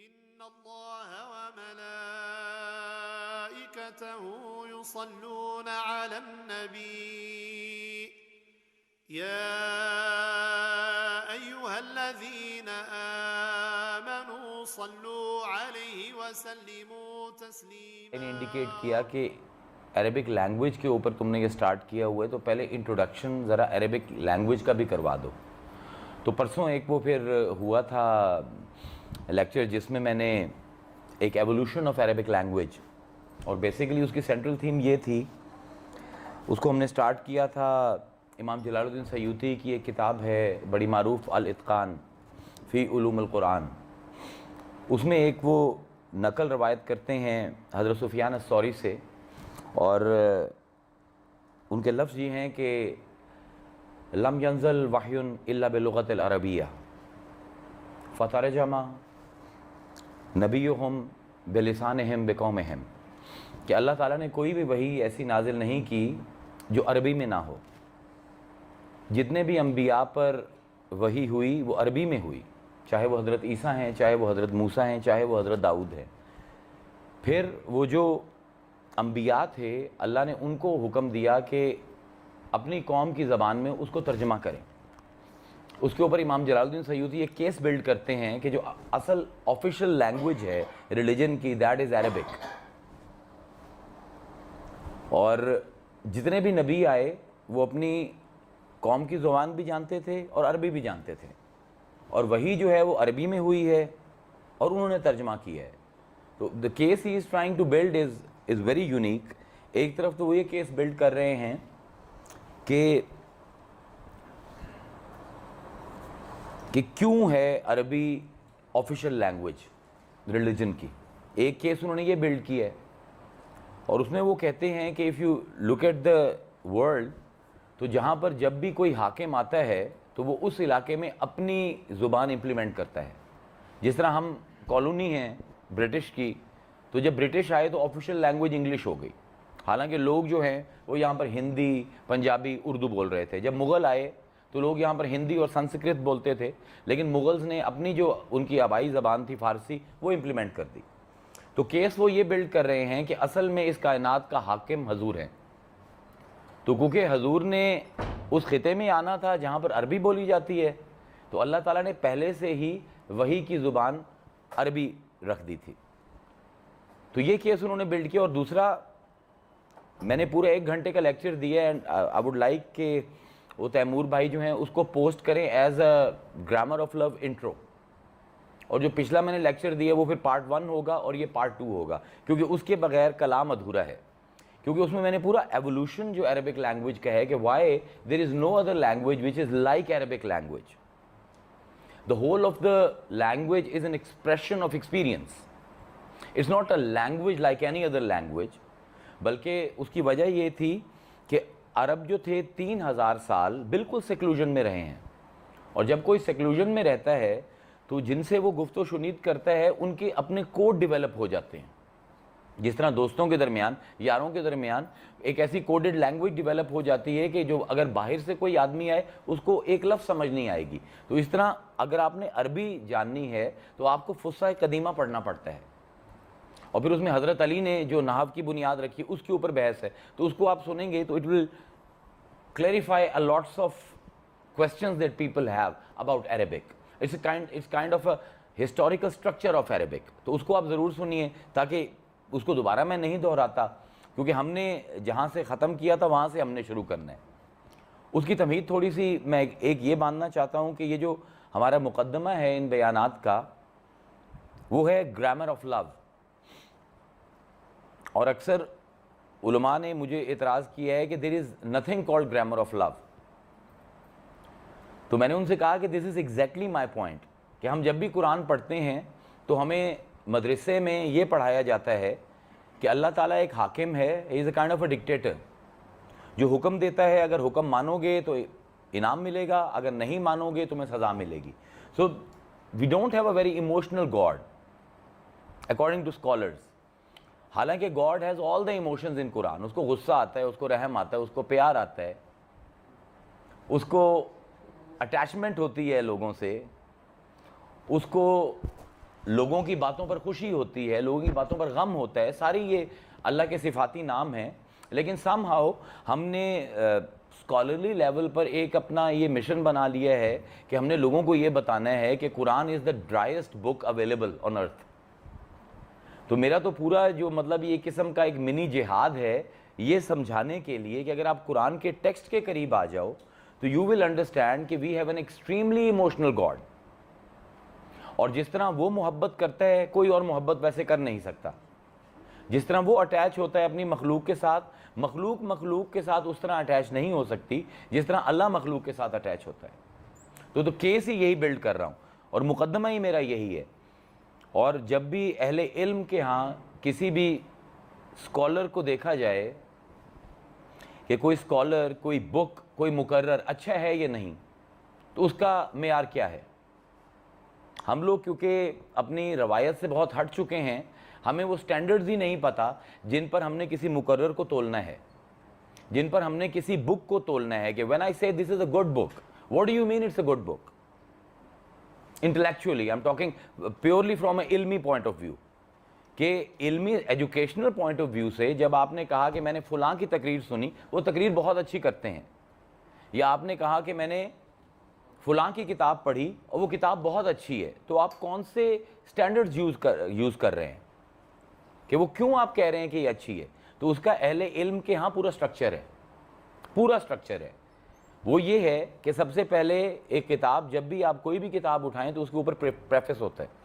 إن الله وملائكته يصلون على النبي يا أيها الذين آمنوا صلوا عليه وسلموا تسليما. نے انڈیکیٹ کیا کہ عربک لینگویج کے اوپر تم نے یہ سٹارٹ کیا ہوا ہے تو پہلے انٹروڈکشن ذرا عربک لینگویج کا بھی کروا دو. تو پرسوں ایک وہ پھر ہوا تھا لیکچر جس میں نے ایک ایوولوشن آف عربک لینگویج اور بیسیکلی اس کی سینٹرل تھیم یہ تھی. اس کو ہم نے سٹارٹ کیا تھا امام جلال الدین سیوطی کی ایک کتاب ہے بڑی معروف الاتقان فی علوم القرآن. اس میں ایک وہ نقل روایت کرتے ہیں حضرت سفیان الثوری سے اور ان کے لفظ یہ ہیں کہ لم ینزل وحی الا بلغت العربیہ فترجمہ نبیہم بلسانہم بقومہم، کہ اللہ تعالیٰ نے کوئی بھی وحی ایسی نازل نہیں کی جو عربی میں نہ ہو. جتنے بھی انبیاء پر وحی ہوئی وہ عربی میں ہوئی، چاہے وہ حضرت عیسیٰ ہیں، چاہے وہ حضرت موسیٰ ہیں، چاہے وہ حضرت داؤد ہیں. پھر وہ جو انبیاء تھے اللہ نے ان کو حکم دیا کہ اپنی قوم کی زبان میں اس کو ترجمہ کریں. اس کے اوپر امام جلال الدین سیوطی ایک کیس بلڈ کرتے ہیں کہ جو اصل آفیشیل لینگویج ہے ریلیجن کی دیٹ از عربک. اور جتنے بھی نبی آئے وہ اپنی قوم کی زبان بھی جانتے تھے اور عربی بھی جانتے تھے، اور وہی جو ہے وہ عربی میں ہوئی ہے اور انہوں نے ترجمہ کیا ہے. تو the case he is trying to build is very unique. ایک طرف تو وہ یہ کیس بلڈ کر رہے ہیں کہ کیوں ہے عربی آفیشیل لینگویج ریلیجن کی. ایک کیس انہوں نے یہ بلڈ کیا ہے اور اس میں وہ کہتے ہیں کہ if you look at the world تو جہاں پر جب بھی کوئی حاکم آتا ہے تو وہ اس علاقے میں اپنی زبان امپلیمنٹ کرتا ہے. جس طرح ہم کالونی ہیں برٹش کی، تو جب برٹش آئے تو آفیشیل لینگویج انگلش ہو گئی، حالانکہ لوگ جو ہیں وہ یہاں پر ہندی پنجابی اردو بول رہے تھے. جب مغل آئے تو لوگ یہاں پر ہندی اور سنسکرت بولتے تھے، لیکن مغلز نے اپنی جو ان کی آبائی زبان تھی فارسی وہ امپلیمنٹ کر دی. تو کیس وہ یہ بلڈ کر رہے ہیں کہ اصل میں اس کائنات کا حاکم حضور ہے. تو کیونکہ حضور نے اس خطے میں آنا تھا جہاں پر عربی بولی جاتی ہے تو اللہ تعالیٰ نے پہلے سے ہی وحی کی زبان عربی رکھ دی تھی. تو یہ کیس انہوں نے بلڈ کیا. اور دوسرا میں نے پورے 1 گھنٹے کا لیکچر دیا ہے. آئی ووڈ لائک کہ وہ تیمور بھائی جو ہیں اس کو پوسٹ کریں as a grammar of love intro. اور جو پچھلا میں نے لیکچر دیا وہ پھر پارٹ 1 ہوگا اور یہ پارٹ 2 ہوگا، کیونکہ اس کے بغیر کلام ادھورا ہے. کیونکہ اس میں نے پورا ایوولوشن جو عربک لینگویج کا ہے کہ why there is no other language which is like Arabic language. The whole of the language is an expression of experience. It's not a language like any other language. بلکہ اس کی وجہ یہ تھی کہ عرب جو تھے 3000 سال بالکل سیکلوژن میں رہے ہیں، اور جب کوئی سیکلوژن میں رہتا ہے تو جن سے وہ گفت و شنید کرتا ہے ان کے اپنے کوڈ ڈیولپ ہو جاتے ہیں. جس طرح دوستوں کے درمیان، یاروں کے درمیان ایک ایسی کوڈڈ لینگویج ڈیولپ ہو جاتی ہے کہ جو اگر باہر سے کوئی آدمی آئے اس کو ایک لفظ سمجھ نہیں آئے گی. تو اس طرح اگر آپ نے عربی جاننی ہے تو آپ کو فصحٰ قدیمہ پڑھنا پڑتا ہے. اور پھر اس میں حضرت علی نے جو نحو کی بنیاد رکھی اس کے اوپر بحث ہے، تو اس کو آپ سنیں گے تو it will clarify a lots of questions that people have about Arabic. It's kind of a historical structure of Arabic. تو اس کو آپ ضرور سنیے تاکہ اس کو دوبارہ میں نہیں دہراتا، کیونکہ ہم نے جہاں سے ختم کیا تھا وہاں سے ہم نے شروع کرنا ہے. اس کی تمہید تھوڑی سی میں ایک یہ باندھنا چاہتا ہوں کہ یہ جو ہمارا مقدمہ ہے ان بیانات کا وہ ہے گرامر آف لو. اور اکثر علماء نے مجھے اعتراض کیا ہے کہ there is nothing called grammar of love. تو میں نے ان سے کہا کہ دس از ایگزیکٹلی مائی پوائنٹ کہ ہم جب بھی قرآن پڑھتے ہیں تو ہمیں مدرسے میں یہ پڑھایا جاتا ہے کہ اللہ تعالیٰ ایک حاکم ہے، he is a kind of a dictator, جو حکم دیتا ہے اگر حکم مانو گے تو انعام ملے گا، اگر نہیں مانو گے تمہیں سزا ملے گی. So we don't have a very emotional God according to scholars. حالانکہ God has all the emotions in قرآن. اس کو غصہ آتا ہے، اس کو رحم آتا ہے، اس کو پیار آتا ہے، اس کو اٹیچمنٹ ہوتی ہے لوگوں سے، اس کو لوگوں کی باتوں پر خوشی ہوتی ہے, لوگوں کی باتوں پر غم ہوتا ہے, ساری یہ اللہ کے صفاتی نام ہیں. لیکن سم ہاؤ ہم نے اسکالرلی لیول پر ایک اپنا یہ مشن بنا لیا ہے کہ ہم نے لوگوں کو یہ بتانا ہے کہ قرآن از دا ڈرائیسٹ بک اویلیبل آن ارتھ. تو میرا تو پورا جو مطلب یہ قسم کا ایک منی جہاد ہے یہ سمجھانے کے لیے کہ اگر آپ قرآن کے ٹیکسٹ کے قریب آ جاؤ تو یو ول انڈرسٹینڈ کہ we have an extremely emotional God, اور جس طرح وہ محبت کرتا ہے کوئی اور محبت ویسے کر نہیں سکتا. جس طرح وہ اٹیچ ہوتا ہے اپنی مخلوق کے ساتھ, مخلوق کے ساتھ اس طرح اٹیچ نہیں ہو سکتی جس طرح اللہ مخلوق کے ساتھ اٹیچ ہوتا ہے. تو کیس ہی یہی بلڈ کر رہا ہوں اور مقدمہ ہی میرا یہی ہے. اور جب بھی اہل علم کے ہاں کسی بھی اسکالر کو دیکھا جائے کہ کوئی اسکالر, کوئی بک, کوئی مقرر اچھا ہے یا نہیں, تو اس کا معیار کیا ہے؟ ہم لوگ کیونکہ اپنی روایت سے بہت ہٹ چکے ہیں, ہمیں وہ سٹینڈرڈز ہی نہیں پتہ جن پر ہم نے کسی مقرر کو تولنا ہے, جن پر ہم نے کسی بک کو تولنا ہے کہ when I say this is a good book, what do you mean it's a good book? Intellectually, I'm talking purely from a علمی point of view. کہ علمی ایجوکیشنل پوائنٹ آف ویو سے جب آپ نے کہا کہ میں نے فلاں کی تقریر سنی, وہ تقریر بہت اچھی کرتے ہیں, یا آپ نے کہا کہ میں نے فلاں کی کتاب پڑھی اور وہ کتاب بہت اچھی ہے, تو آپ کون سے سٹینڈرڈز یوز کر رہے ہیں کہ وہ کیوں آپ کہہ رہے ہیں کہ یہ اچھی ہے؟ تو اس کا اہل علم کے ہاں پورا سٹرکچر ہے, پورا سٹرکچر ہے. وہ یہ ہے کہ سب سے پہلے ایک کتاب, جب بھی آپ کوئی بھی کتاب اٹھائیں تو اس کے اوپر پریفس ہوتا ہے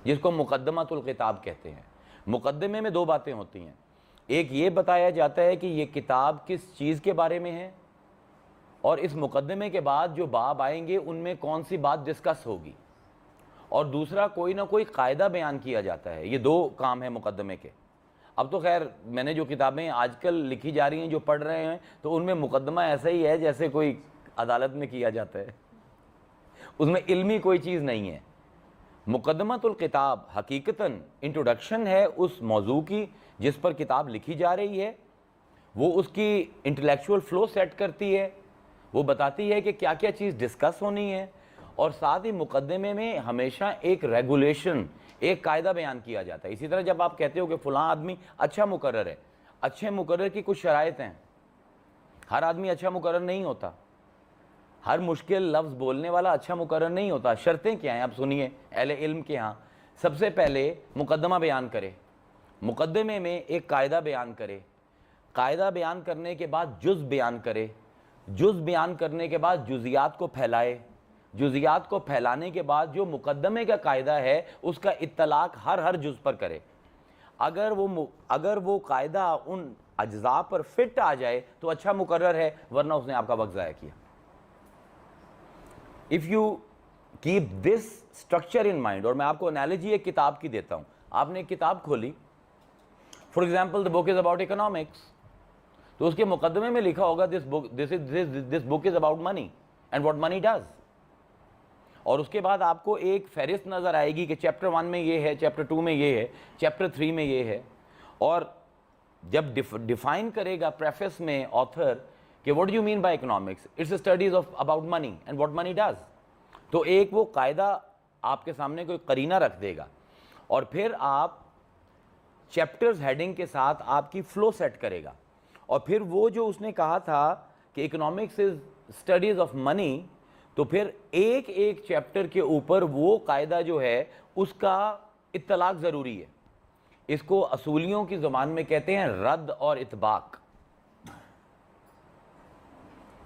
جس کو مقدمۃ الکتاب کہتے ہیں. مقدمے میں دو باتیں ہوتی ہیں, ایک یہ بتایا جاتا ہے کہ یہ کتاب کس چیز کے بارے میں ہے, اور اس مقدمے کے بعد جو باب آئیں گے ان میں کون سی بات ڈسکس ہوگی, اور دوسرا کوئی نہ کوئی قاعدہ بیان کیا جاتا ہے. یہ دو کام ہیں مقدمے کے. اب تو خیر میں نے جو کتابیں آج کل لکھی جا رہی ہیں جو پڑھ رہے ہیں تو ان میں مقدمہ ایسا ہی ہے جیسے کوئی عدالت میں کیا جاتا ہے, اس میں علمی کوئی چیز نہیں ہے. مقدمۃ الکتاب حقیقتاً انٹروڈکشن ہے اس موضوع کی جس پر کتاب لکھی جا رہی ہے, وہ اس کی انٹلیکچوئل فلو سیٹ کرتی ہے, وہ بتاتی ہے کہ کیا کیا چیز ڈسکس ہونی ہے, اور ساتھ ہی مقدمے میں ہمیشہ ایک ریگولیشن, ایک قاعدہ بیان کیا جاتا ہے. اسی طرح جب آپ کہتے ہو کہ فلاں آدمی اچھا مقرر ہے, اچھے مقرر کی کچھ شرائط ہیں. ہر آدمی اچھا مقرر نہیں ہوتا, ہر مشکل لفظ بولنے والا اچھا مقرر نہیں ہوتا. شرطیں کیا ہیں آپ سنیے اہل علم کے ہاں. سب سے پہلے مقدمہ بیان کرے, مقدمے میں ایک قاعدہ بیان کرے, قاعدہ بیان کرنے کے بعد جز بیان کرے, جز بیان کرنے کے بعد جزیات کو پھیلائے, جزیات کو پھیلانے کے بعد جو مقدمے کا قاعدہ ہے اس کا اطلاق ہر جز پر کرے. اگر وہ قاعدہ ان اجزاء پر فٹ آ جائے تو اچھا مقرر ہے, ورنہ اس نے آپ کا وقت ضائع کیا. If you keep this structure in mind, اور میں آپ کو analogy ایک کتاب کی دیتا ہوں. آپ نے ایک کتاب کھولی, for example the book is about economics, تو اس کے مقدمے میں لکھا ہوگا this book is about money and what money does. اور اس کے بعد آپ کو ایک فہرست نظر آئے گی کہ چیپٹر 1 میں یہ ہے, چیپٹر 2 میں یہ ہے, چیپٹر 3 میں یہ ہے. اور جب ڈیفائن کرے گا پریفیس میں آتھر کہ what do you mean by economics, it's a studies of about money and what money does, تو ایک وہ قاعدہ آپ کے سامنے کوئی قرینہ رکھ دے گا, اور پھر آپ چیپٹرز ہیڈنگ کے ساتھ آپ کی فلو سیٹ کرے گا. اور پھر وہ جو اس نے کہا تھا کہ economics is studies of money, تو پھر ایک چیپٹر کے اوپر وہ قاعدہ جو ہے اس کا اطلاق ضروری ہے. اس کو اصولیوں کی زبان میں کہتے ہیں رد اور اطباق,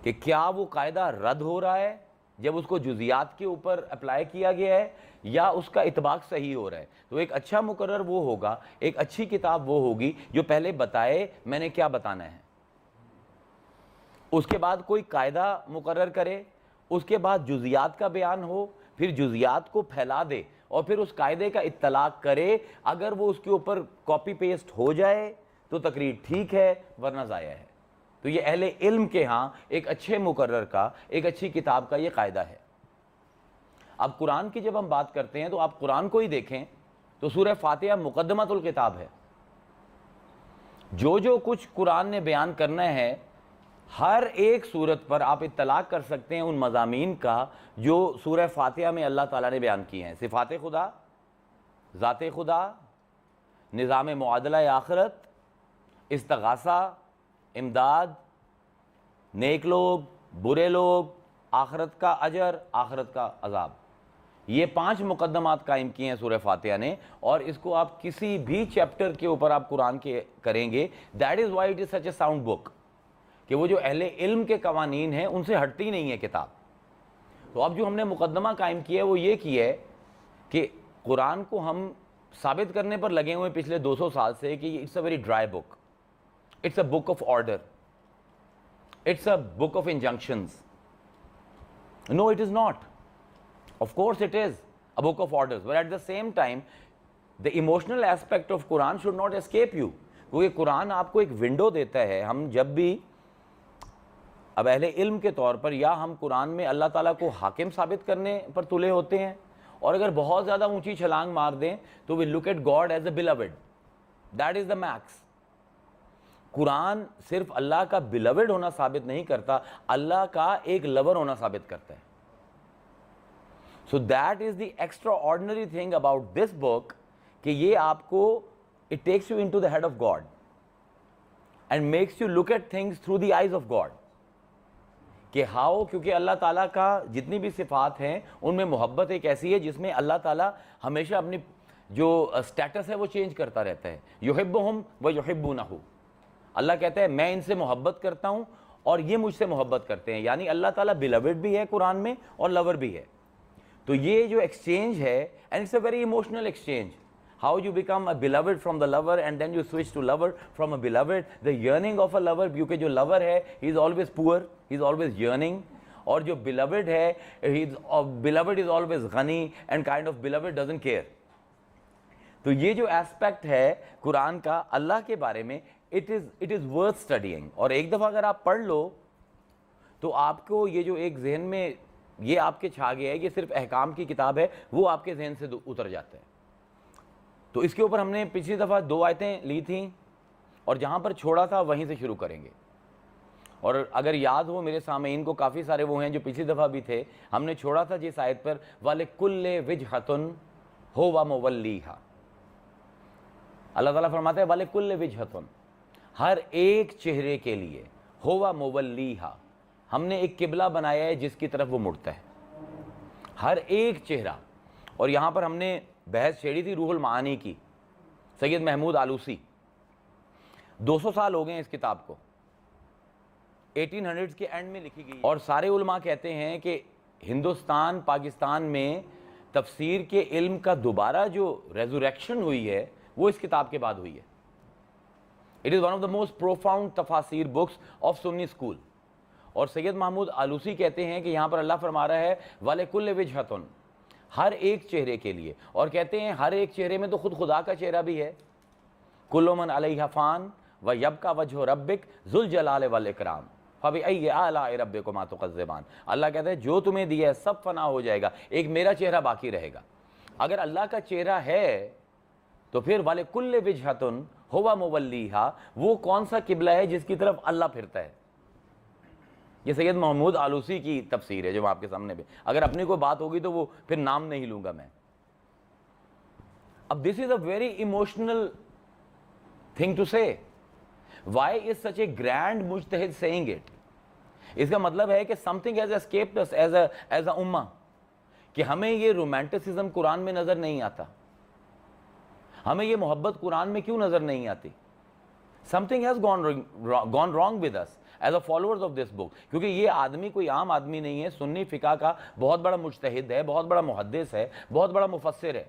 کہ کیا وہ قاعدہ رد ہو رہا ہے جب اس کو جزیات کے اوپر اپلائی کیا گیا ہے, یا اس کا اطباق صحیح ہو رہا ہے. تو ایک اچھا مقرر وہ ہوگا, ایک اچھی کتاب وہ ہوگی جو پہلے بتائے میں نے کیا بتانا ہے, اس کے بعد کوئی قاعدہ مقرر کرے, اس کے بعد جزیات کا بیان ہو, پھر جزیات کو پھیلا دے اور پھر اس قاعدے کا اطلاق کرے. اگر وہ اس کے اوپر کاپی پیسٹ ہو جائے تو تقریر ٹھیک ہے, ورنہ ضائع ہے. تو یہ اہل علم کے ہاں ایک اچھے مقرر کا, ایک اچھی کتاب کا یہ قاعدہ ہے. اب قرآن کی جب ہم بات کرتے ہیں تو آپ قرآن کو ہی دیکھیں تو سورہ فاتحہ مقدمۃ الکتاب ہے. جو کچھ قرآن نے بیان کرنا ہے ہر ایک صورت پر آپ اطلاق کر سکتے ہیں ان مضامین کا جو سورہ فاتحہ میں اللہ تعالیٰ نے بیان کیے ہیں. صفات خدا, ذات خدا، نظام معادلہ آخرت، استغاثہ، امداد، نیک لوگ، برے لوگ، آخرت کا اجر، آخرت کا عذاب، یہ 5 مقدمات قائم کیے ہیں سورہ فاتحہ نے، اور اس کو آپ کسی بھی چیپٹر کے اوپر آپ قرآن کے کریں گے. That is why it is such a sound book, کہ وہ جو اہل علم کے قوانین ہیں ان سے ہٹتی نہیں ہے کتاب. تو اب جو ہم نے مقدمہ قائم کیا ہے وہ یہ کیا ہے کہ قرآن کو ہم ثابت کرنے پر لگے ہوئے پچھلے 200 سال سے کہ it's a very dry book, it's a book of order, it's a book of injunctions. No it is not. Of course it is a book of orders, but at the same time the emotional aspect of Quran should not escape you. کیونکہ قرآن آپ کو ایک window دیتا ہے. ہم جب بھی اب اہل علم کے طور پر یا ہم قرآن میں اللہ تعالیٰ کو حاکم ثابت کرنے پر تلے ہوتے ہیں، اور اگر بہت زیادہ اونچی چھلانگ مار دیں تو we look at God as a beloved. That is the max. قرآن صرف اللہ کا beloved ہونا ثابت نہیں کرتا، اللہ کا ایک لور ہونا ثابت کرتا ہے. So that is the extraordinary thing about this book, کہ یہ آپ کو it takes you into the head of God and makes you look at things through the eyes of God. کہ how، کیونکہ اللہ تعالیٰ کا جتنی بھی صفات ہیں ان میں محبت ایک ایسی ہے جس میں اللہ تعالیٰ ہمیشہ اپنی جو سٹیٹس ہے وہ چینج کرتا رہتا ہے. یحبہم ویحبونہ، اللہ کہتا ہے میں ان سے محبت کرتا ہوں اور یہ مجھ سے محبت کرتے ہیں. یعنی اللہ تعالیٰ beloved بھی ہے قرآن میں اور lover بھی ہے. تو یہ جو ایکسچینج ہے، and it's a very emotional exchange. How you become a beloved from the lover and then you switch to lover from a beloved. The yearning of a lover، کیونکہ جو lover ہے he is always پور، ہی is always yearning، اور جو beloved ہے beloved is always Ghani and kind of beloved doesn't care. تو یہ جو ایسپیکٹ ہے قرآن کا اللہ کے بارے میں، اٹ از ورتھ اسٹڈیئنگ. اور ایک دفعہ اگر آپ پڑھ لو تو آپ کو یہ جو ایک ذہن میں یہ آپ کے چھا گیا ہے کہ صرف احکام کی کتاب ہے، وہ آپ کے ذہن سے اتر جاتا ہے. تو اس کے اوپر ہم نے پچھلی دفعہ 2 آیتیں لی تھیں اور جہاں پر چھوڑا تھا وہیں سے شروع کریں گے. اور اگر یاد ہو میرے سامعین کو، کافی سارے وہ ہیں جو پچھلی دفعہ بھی تھے، ہم نے چھوڑا تھا جس آیت پر وَلِكُلِّ وِجْهَةٌ هُوَ مُوَلِّيهَا. اللہ تعالیٰ فرماتا ہے وَلِكُلِّ وِجْهَةٌ، ہر ایک چہرے کے لیے، هُوَ مُوَلِّيهَا، ہم نے ایک قبلہ بنایا ہے جس کی طرف وہ مڑتا ہے. ہر ایک چہرہ. اور یہاں پر ہم نے بحث چھیڑی تھی روح المعانی کی، سید محمود آلوسی. 200 سال ہو گئے ہیں اس کتاب کو، 1800s کے اینڈ میں لکھی گئی، اور سارے علماء کہتے ہیں کہ ہندوستان پاکستان میں تفسیر کے علم کا دوبارہ جو ریزوریکشن ہوئی ہے وہ اس کتاب کے بعد ہوئی ہے. It is one of the most profound تفاسیر books of Sunni school. اور سید محمود آلوسی کہتے ہیں کہ یہاں پر اللہ فرما رہا ہے وَلِكُلِّ وِجْهَةٌ، ہر ایک چہرے کے لیے. اور کہتے ہیں ہر ایک چہرے میں تو خود خدا کا چہرہ بھی ہے. كُلُّ مَنْ عَلَيْهَا فَانٍ وَيَبْقَى وَجْهُ رَبِّكَ ذُو الْجَلَالِ وَالْإِكْرَامِ فَبِأَيِّ آلَاءِ رَبِّكُمَا تُكَذِّبَانِ. اللہ کہتا ہے جو تمہیں دیا ہے سب فنا ہو جائے گا، ایک میرا چہرہ باقی رہے گا. اگر اللہ کا چہرہ ہے تو پھر وَلِكُلِّ وِجْهَةٌ هُوَ مُوَلِّيهَا، وہ کون سا قبلہ ہے جس کی طرف اللہ پھرتا ہے. یہ سید محمود آلوسی کی تفسیر ہے جو میں آپ کے سامنے بھی، اگر اپنی کوئی بات ہوگی تو وہ پھر نام نہیں لوں گا میں. اب this is a very emotional thing to say. Why is such a grand مجتہد سیئنگ اٹ؟ اس کا مطلب ہے کہ something has escaped us as a امہ، کہ ہمیں یہ رومانٹسزم قرآن میں نظر نہیں آتا، ہمیں یہ محبت قرآن میں کیوں نظر نہیں آتی. Something has gone wrong with us as a followers of this book. کیونکہ یہ آدمی کوئی عام آدمی نہیں ہے، سنی فقہ کا بہت بڑا مجتہد ہے، بہت بڑا محدث ہے، بہت بڑا مفسر ہے،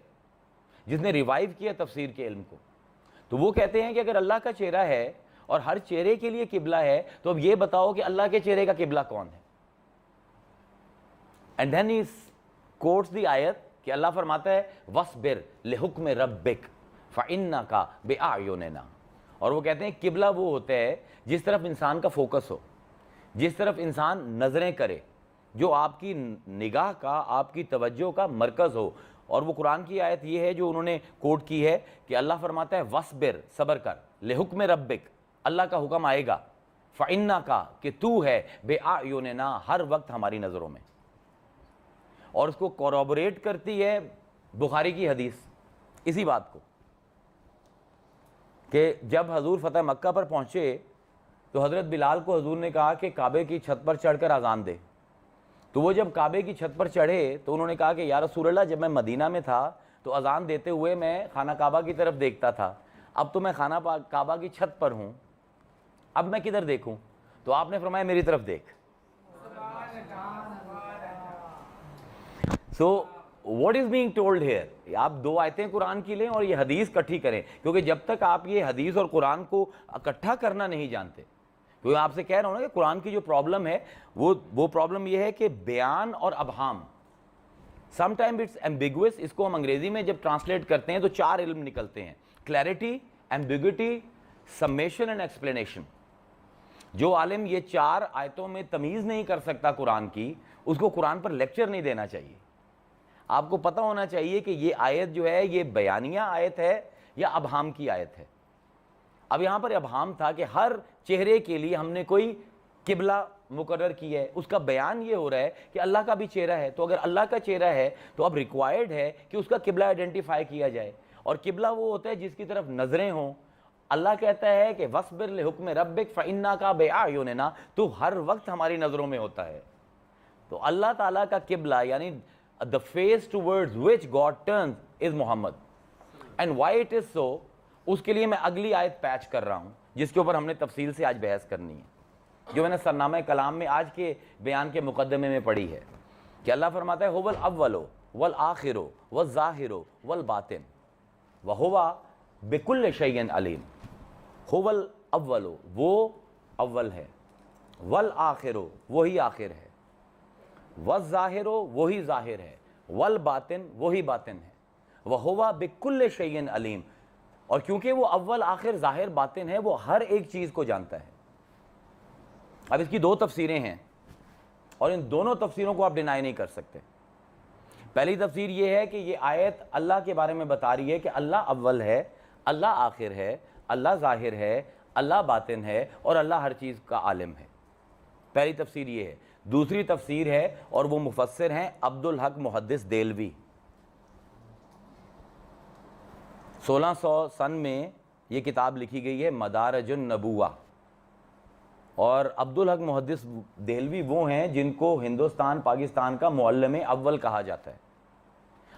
جس نے ریوائیو کیا تفسیر کے علم کو. تو وہ کہتے ہیں کہ اگر اللہ کا چہرہ ہے اور ہر چہرے کے لیے قبلہ ہے تو اب یہ بتاؤ کہ اللہ کے چہرے کا قبلہ کون ہے. اینڈ دین ہی کوٹس دی آیت کہ اللہ فرماتا ہے وَاصْبِرْ لِحُکْمِ رَبِّكَ فَإِنَّكَ بِأَعْیُنِنَا. اور وہ کہتے ہیں قبلہ وہ ہوتا ہے جس طرف انسان کا فوکس ہو، جس طرف انسان نظریں کرے، جو آپ کی نگاہ کا، آپ کی توجہ کا مرکز ہو. اور وہ قرآن کی آیت یہ ہے جو انہوں نے کوٹ کی ہے کہ اللہ فرماتا ہے وَاصْبِرْ، صبر کر، لِحُکْمِ رَبِّكَ، اللہ کا حکم آئے گا، فَإِنَّكَ، کہ تو ہے، بِأَعْیُنِنَا، ہر وقت ہماری نظروں میں. اور اس کو کورابوریٹ کرتی ہے بخاری کی حدیث، اسی بات کو کہ جب حضور فتح مکہ پر پہنچے تو حضرت بلال کو حضور نے کہا کہ کعبے کی چھت پر چڑھ کر اذان دے. تو وہ جب کعبے کی چھت پر چڑھے تو انہوں نے کہا کہ یا رسول اللہ جب میں مدینہ میں تھا تو اذان دیتے ہوئے میں خانہ کعبہ کی طرف دیکھتا تھا, اب تو میں خانہ کعبہ کی چھت پر ہوں, اب میں کدھر دیکھوں؟ تو آپ نے فرمایا میری طرف دیکھ. So what is being told here, آپ دو آیتیں قرآن کی لیں اور یہ حدیث کٹھی کریں, کیونکہ جب تک آپ یہ حدیث اور قرآن کو اکٹھا کرنا نہیں جانتے, کیونکہ آپ سے کہہ رہا ہوں نا کہ قرآن کی جو پرابلم ہے وہ پرابلم یہ ہے کہ بیان اور ابہام سم ٹائم اٹس ایمبیگوس. اس کو ہم انگریزی میں جب ٹرانسلیٹ کرتے ہیں تو 4 علم نکلتے ہیں, clarity, ambiguity, summation and explanation. جو عالم یہ 4 آیتوں میں تمیز نہیں کر سکتا قرآن کی, اس کو قرآن پر لیکچر نہیں دینا چاہیے. آپ کو پتہ ہونا چاہیے کہ یہ آیت جو ہے یہ بیانیہ آیت ہے یا ابہام کی آیت ہے. اب یہاں پر ابہام تھا کہ ہر چہرے کے لیے ہم نے کوئی قبلہ مقرر کیا ہے, اس کا بیان یہ ہو رہا ہے کہ اللہ کا بھی چہرہ ہے, تو اگر اللہ کا چہرہ ہے تو اب ریکوائرڈ ہے کہ اس کا قبلہ آئیڈینٹیفائی کیا جائے, اور قبلہ وہ ہوتا ہے جس کی طرف نظریں ہوں. اللہ کہتا ہے کہ وَاصْبِرْ لِحُکْمِ رَبِّكَ فَإِنَّكَ بِأَعْیُنِنَا, تو ہر وقت ہماری نظروں میں ہوتا ہے. تو اللہ تعالیٰ کا قبلہ یعنی the face towards which God turns is Muhammad. And why it is so, اس کے لیے میں اگلی آیت پیچ کر رہا ہوں جس کے اوپر ہم نے تفصیل سے آج بحث کرنی ہے, جو میں نے سرنامہ کلام میں آج کے بیان کے مقدمے میں پڑھی ہے, کہ اللہ فرماتا ہے هو الأول والآخر والظاہر والباطن وهو بكل شيء علیم. هو الاول, وہ اول ہے, والآخر وہی آخر ہے, والظاہر وہی ظاہر ہے, والباطن وہی باطن ہے, وهو بكل شيء علیم. اور کیونکہ وہ اول آخر ظاہر باطن ہے, وہ ہر ایک چیز کو جانتا ہے. اب اس کی 2 تفسیریں ہیں اور ان دونوں تفسیروں کو آپ ڈینائی نہیں کر سکتے. پہلی تفسیر یہ ہے کہ یہ آیت اللہ کے بارے میں بتا رہی ہے کہ اللہ اول ہے, اللہ آخر ہے, اللہ ظاہر ہے, اللہ باطن ہے, اور اللہ ہر چیز کا عالم ہے. پہلی تفسیر یہ ہے. دوسری تفسیر ہے, اور وہ مفسر ہیں عبدالحق محدث دہلوی. 1600 سن میں یہ کتاب لکھی گئی ہے, مدارج النبوہ. اور عبدالحق محدث دہلوی وہ ہیں جن کو ہندوستان پاکستان کا معلم اول کہا جاتا ہے.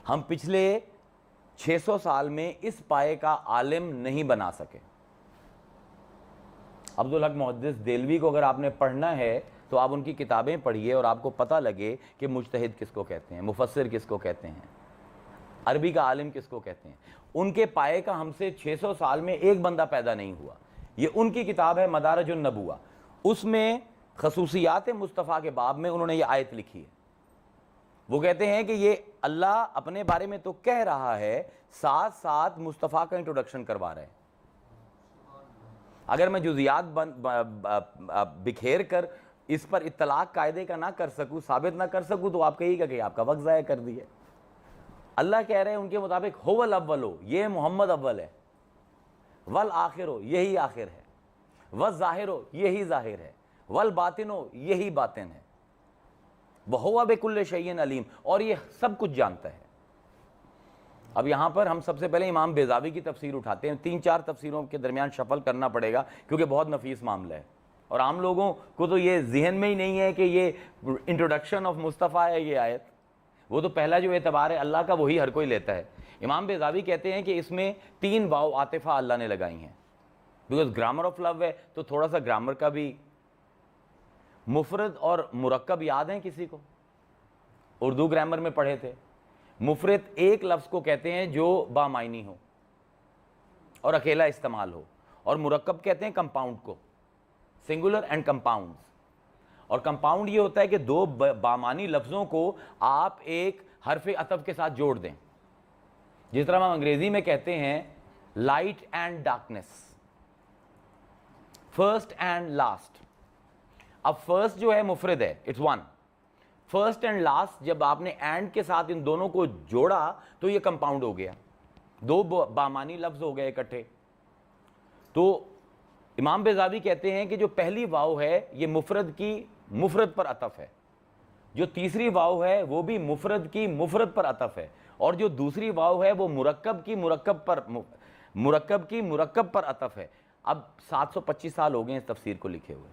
ہم پچھلے 600 سال میں اس پائے کا عالم نہیں بنا سکے. عبدالحق محدث دہلوی کو اگر آپ نے پڑھنا ہے تو آپ ان کی کتابیں پڑھیے اور آپ کو پتہ لگے کہ مجتہد کس کو کہتے ہیں, مفسر کس کو کہتے ہیں, عربی کا عالم کس کو کہتے ہیں. ان کے پائے کا ہم سے 600 سال میں ایک بندہ پیدا نہیں ہوا. یہ ان کی کتاب ہے مدارج النبوہ. اس میں خصوصیات مصطفیٰ کے باب میں انہوں نے یہ آیت لکھی ہے. وہ کہتے ہیں کہ یہ اللہ اپنے بارے میں تو کہہ رہا ہے, ساتھ ساتھ مصطفیٰ کا انٹروڈکشن کروا رہے ہیں. اگر میں جزیات بکھیر کر اس پر اطلاق قاعدے کا نہ کر سکوں, ثابت نہ کر سکوں, تو آپ کہیے گا کہ آپ کا وقت ضائع کر دیا. اللہ کہہ رہے ہیں ان کے مطابق هو الاول, یہ محمد اول ہے, والآخر, یہی آخر ہے, والظاہر, یہی ظاہر ہے, والباطن, یہی باطن ہے, وهو بكل شيء علیم, اور یہ سب کچھ جانتا ہے. اب یہاں پر ہم سب سے پہلے امام بیضاوی کی تفسیر اٹھاتے ہیں. 3-4 تفسیروں کے درمیان شفل کرنا پڑے گا کیونکہ بہت نفیس معاملہ ہے, اور عام لوگوں کو تو یہ ذہن میں ہی نہیں ہے کہ یہ انٹروڈکشن آف مصطفیٰ ہے یہ آیت. وہ تو پہلا جو اعتبار ہے اللہ کا وہی ہر کوئی لیتا ہے. امام بیضاوی کہتے ہیں کہ اس میں 3 واو عاطفہ اللہ نے لگائی ہیں, بیکاز گرامر آف لو ہے تو تھوڑا سا گرامر کا بھی. مفرد اور مرکب یاد ہیں کسی کو؟ اردو گرامر میں پڑھے تھے. مفرد ایک لفظ کو کہتے ہیں جو بامعنی ہو اور اکیلا استعمال ہو, اور مرکب کہتے ہیں کمپاؤنڈ کو, سنگولر اینڈ کمپاؤنڈز. اور کمپاؤنڈ یہ ہوتا ہے کہ 2 بامعنی لفظوں کو آپ ایک حرف عطف کے ساتھ جوڑ دیں. جس طرح ہم انگریزی میں کہتے ہیں light and darkness, first and last. اب فرسٹ جو ہے مفرد ہے, it's one. First and last جب آپ نے اینڈ کے ساتھ ان دونوں کو جوڑا تو یہ کمپاؤنڈ ہو گیا, 2 بامعنی لفظ ہو گئے اکٹھے. تو امام بیضاوی کہتے ہیں کہ جو پہلی واو ہے یہ مفرد کی مفرد پر عطف ہے, جو تیسری واو ہے وہ بھی مفرد کی مفرد پر عطف ہے, اور جو دوسری واو ہے وہ مرکب کی مرکب پر عطف ہے. اب 725 سال ہو گئے اس تفسیر کو لکھے ہوئے.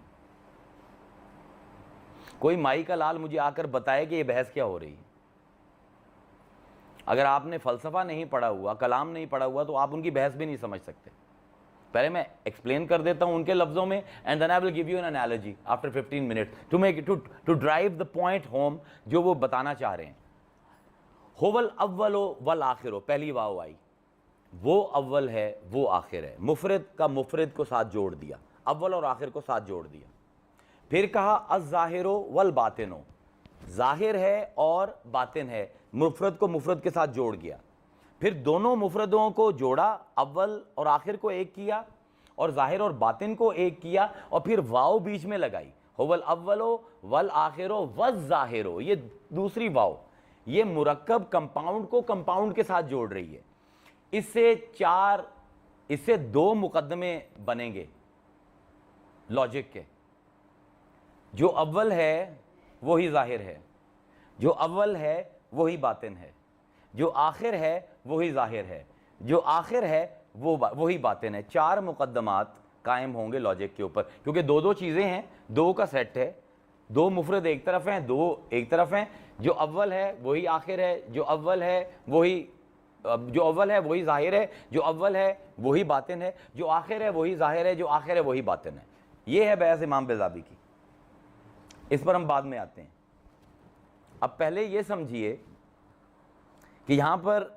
کوئی مائی کا لال مجھے آ کر بتائے کہ یہ بحث کیا ہو رہی ہے. اگر آپ نے فلسفہ نہیں پڑھا ہوا, کلام نہیں پڑھا ہوا, تو آپ ان کی بحث بھی نہیں سمجھ سکتے. پہلے میں ایکسپلین کر دیتا ہوں ان کے لفظوں میں, and then I will give you an analogy after 15 minute to drive the point home جو وہ بتانا چاہ رہے ہیں. هو الاول والآخر, پہلی واو آئی, وہ اول ہے وہ آخر ہے. مفرد کا مفرد کو ساتھ جوڑ دیا, اول اور آخر کو ساتھ جوڑ دیا. پھر کہا الظاہر والباطن, ظاہر ہے اور باطن ہے, مفرد کو مفرد کے ساتھ جوڑ گیا. پھر دونوں مفردوں کو جوڑا, اول اور آخر کو ایک کیا اور ظاہر اور باطن کو ایک کیا, اور پھر واو بیچ میں لگائی, هو الاول والآخر والظاہر. یہ دوسری واو, یہ مرکب کمپاؤنڈ کو کمپاؤنڈ کے ساتھ جوڑ رہی ہے. اس سے دو مقدمے بنیں گے لاجک کے. جو اول ہے وہی ظاہر ہے, جو اول ہے وہی باطن ہے, جو آخر ہے وہی ظاہر ہے, جو آخر ہے وہی باطن ہے. 4 مقدمات قائم ہوں گے لاجک کے اوپر, کیونکہ دو چیزیں ہیں, 2 کا سیٹ ہے, 2 مفرد ایک طرف ہیں, 2 ایک طرف ہیں. جو اول ہے وہی آخر ہے, جو اول ہے وہی ظاہر ہے, جو اول ہے وہی باطن ہے, جو آخر ہے وہی ظاہر ہے, جو آخر ہے وہی باطن ہے. یہ ہے بحث امام بیضاوی کی. اس پر ہم بعد میں آتے ہیں. اب پہلے یہ سمجھیے کہ یہاں پر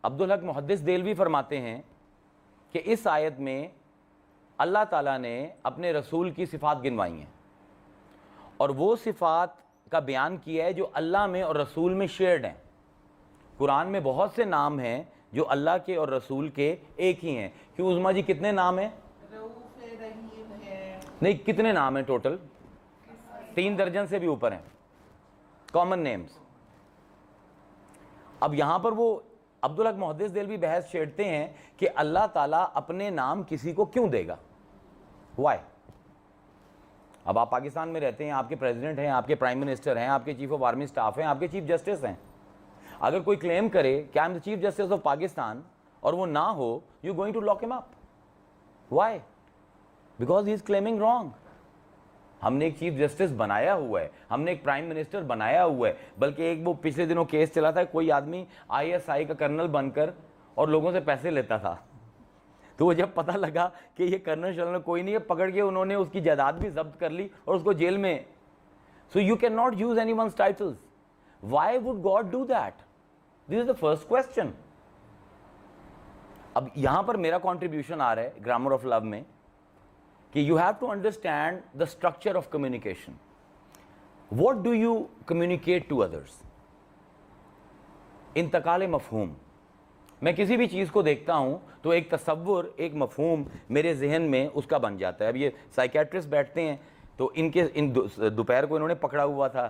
عبدالحق محدث دہلوی فرماتے ہیں کہ اس آیت میں اللہ تعالیٰ نے اپنے رسول کی صفات گنوائی ہیں, اور وہ صفات کا بیان کیا ہے جو اللہ میں اور رسول میں شیئرڈ ہیں. قرآن میں بہت سے نام ہیں جو اللہ کے اور رسول کے ایک ہی ہیں. کیوں عظما جی, کتنے نام ہیں؟ نہیں, کتنے نام ہیں ٹوٹل؟ 3 درجن سے بھی اوپر ہیں کامن نیمز. اب یہاں پر وہ عبدالحق محدث دہلوی بحث چھیڑتے ہیں کہ اللہ تعالیٰ اپنے نام کسی کو کیوں دے گا, وائی؟ اب آپ پاکستان میں رہتے ہیں, آپ کے پریزیڈنٹ ہیں, آپ کے پرائم منسٹر ہیں, آپ کے چیف آف آرمی اسٹاف ہیں, آپ کے چیف جسٹس ہیں. اگر کوئی کلیم کرے کہ I am the chief justice of Pakistan اور وہ نہ ہو, you going to lock him up. Why? Because he is claiming wrong. ہم نے ایک چیف جسٹس بنایا ہوا ہے, ہم نے ایک پرائم منسٹر بنایا ہوا ہے. بلکہ ایک وہ پچھلے دنوں کیس چلا تھا, کوئی آدمی ISI کا کرنل بن کر اور لوگوں سے پیسے لیتا تھا. تو وہ جب پتہ لگا کہ یہ کرنل شرنل کوئی نہیں ہے, پکڑ کے انہوں نے اس کی جائیداد بھی ضبط کر لی اور اس کو جیل میں. So you can not use any ones titles. Why would God do that? This is the first question. اب یہاں پر میرا کنٹریبیوشن آ رہا ہے گرامر آف لو میں کہ you have to understand the structure of communication. What do you communicate to others? انتقال مفہوم. میں کسی بھی چیز کو دیکھتا ہوں تو ایک تصور, ایک مفہوم میرے ذہن میں اس کا بن جاتا ہے. اب یہ سائیکیٹرسٹ بیٹھتے ہیں تو ان دوپہر کو انہوں نے پکڑا ہوا تھا,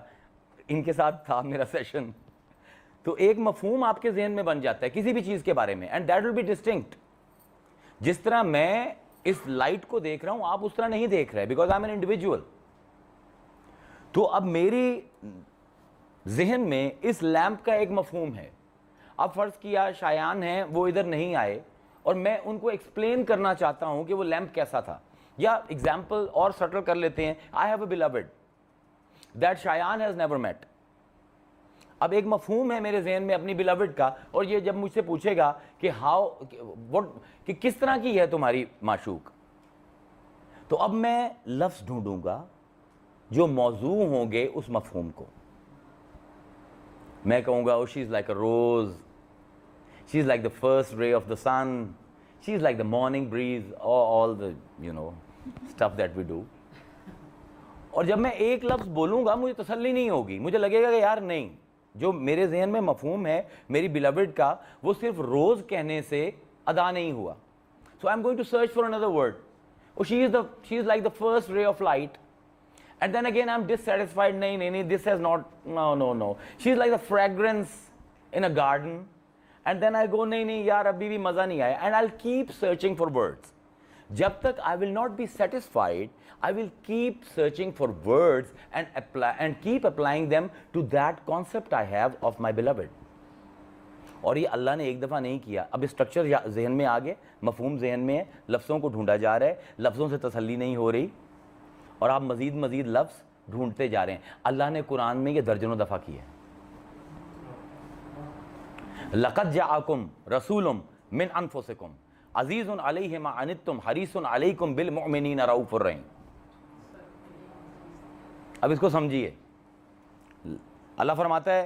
ان کے ساتھ تھا میرا سیشن, تو ایک مفہوم آپ کے ذہن میں بن جاتا ہے کسی بھی چیز کے بارے میں, and that will be distinct. جس طرح میں اس لائٹ کو دیکھ رہا ہوں آپ اس طرح نہیں دیکھ رہے, because I am an individual. تو اب میری ذہن میں اس لیمپ کا ایک مفہوم ہے. اب فرض کیا شایان ہیں, وہ ادھر نہیں آئے اور میں ان کو ایکسپلین کرنا چاہتا ہوں کہ وہ لیمپ کیسا تھا. یا ایگزامپل اور سٹل کر لیتے ہیں, I have a believed that شایان ہیز نیور میٹ. اب ایک مفہوم ہے میرے ذہن میں اپنی بیلوڈ کا, اور یہ جب مجھ سے پوچھے گا کہ کہ کس طرح کی ہے تمہاری معشوق, تو اب میں لفظ ڈھونڈوں گا جو موضوع ہوں گے اس مفہوم کو. میں کہوں گا oh she is like a rose, she is like the first ray of the sun, she is like the morning breeze, all the stuff that we do. اور جب میں ایک لفظ بولوں گا مجھے تسلی نہیں ہوگی, مجھے لگے گا کہ یار نہیں, جو میرے ذہن میں مفہوم ہے میری بیلوڈ کا وہ صرف روز کہنے سے ادا نہیں ہوا. So I'm going to search for another word. Oh she is like the first ray of light. And then again I'm dissatisfied, nahi, this has not, no. She's like the fragrance in a garden. And then I go, nahi, yaar abhi bhi maza nahi aaya. And I'll keep searching for words. Jab tak I will not be satisfied, I will keep searching for words and keep applying them to that concept I have of my beloved. اور یہ اللہ نے ایک دفعہ نہیں کیا. اب structure ذہن میں آ گئے, مفہوم ذہن میں ہے, لفظوں کو ڈھونڈا جا رہا ہے, لفظوں سے تسلی نہیں ہو رہی اور آپ مزید لفظ ڈھونڈتے جا رہے ہیں. اللہ نے قرآن میں یہ درجنوں دفعہ کیا ہے. لَقَدْ جَاءَكُمْ رَسُولٌ مِّنْ أَنفُسِكُمْ عَزِيزٌ عَلَيْهِ مَا عَنِتُّمْ حَرِيصٌ عَلَيْكُمْ بِالْمُؤْمِنِينَ رَءُوفٌ رَحِيمٌ. اب اس کو سمجھیے. اللہ فرماتا ہے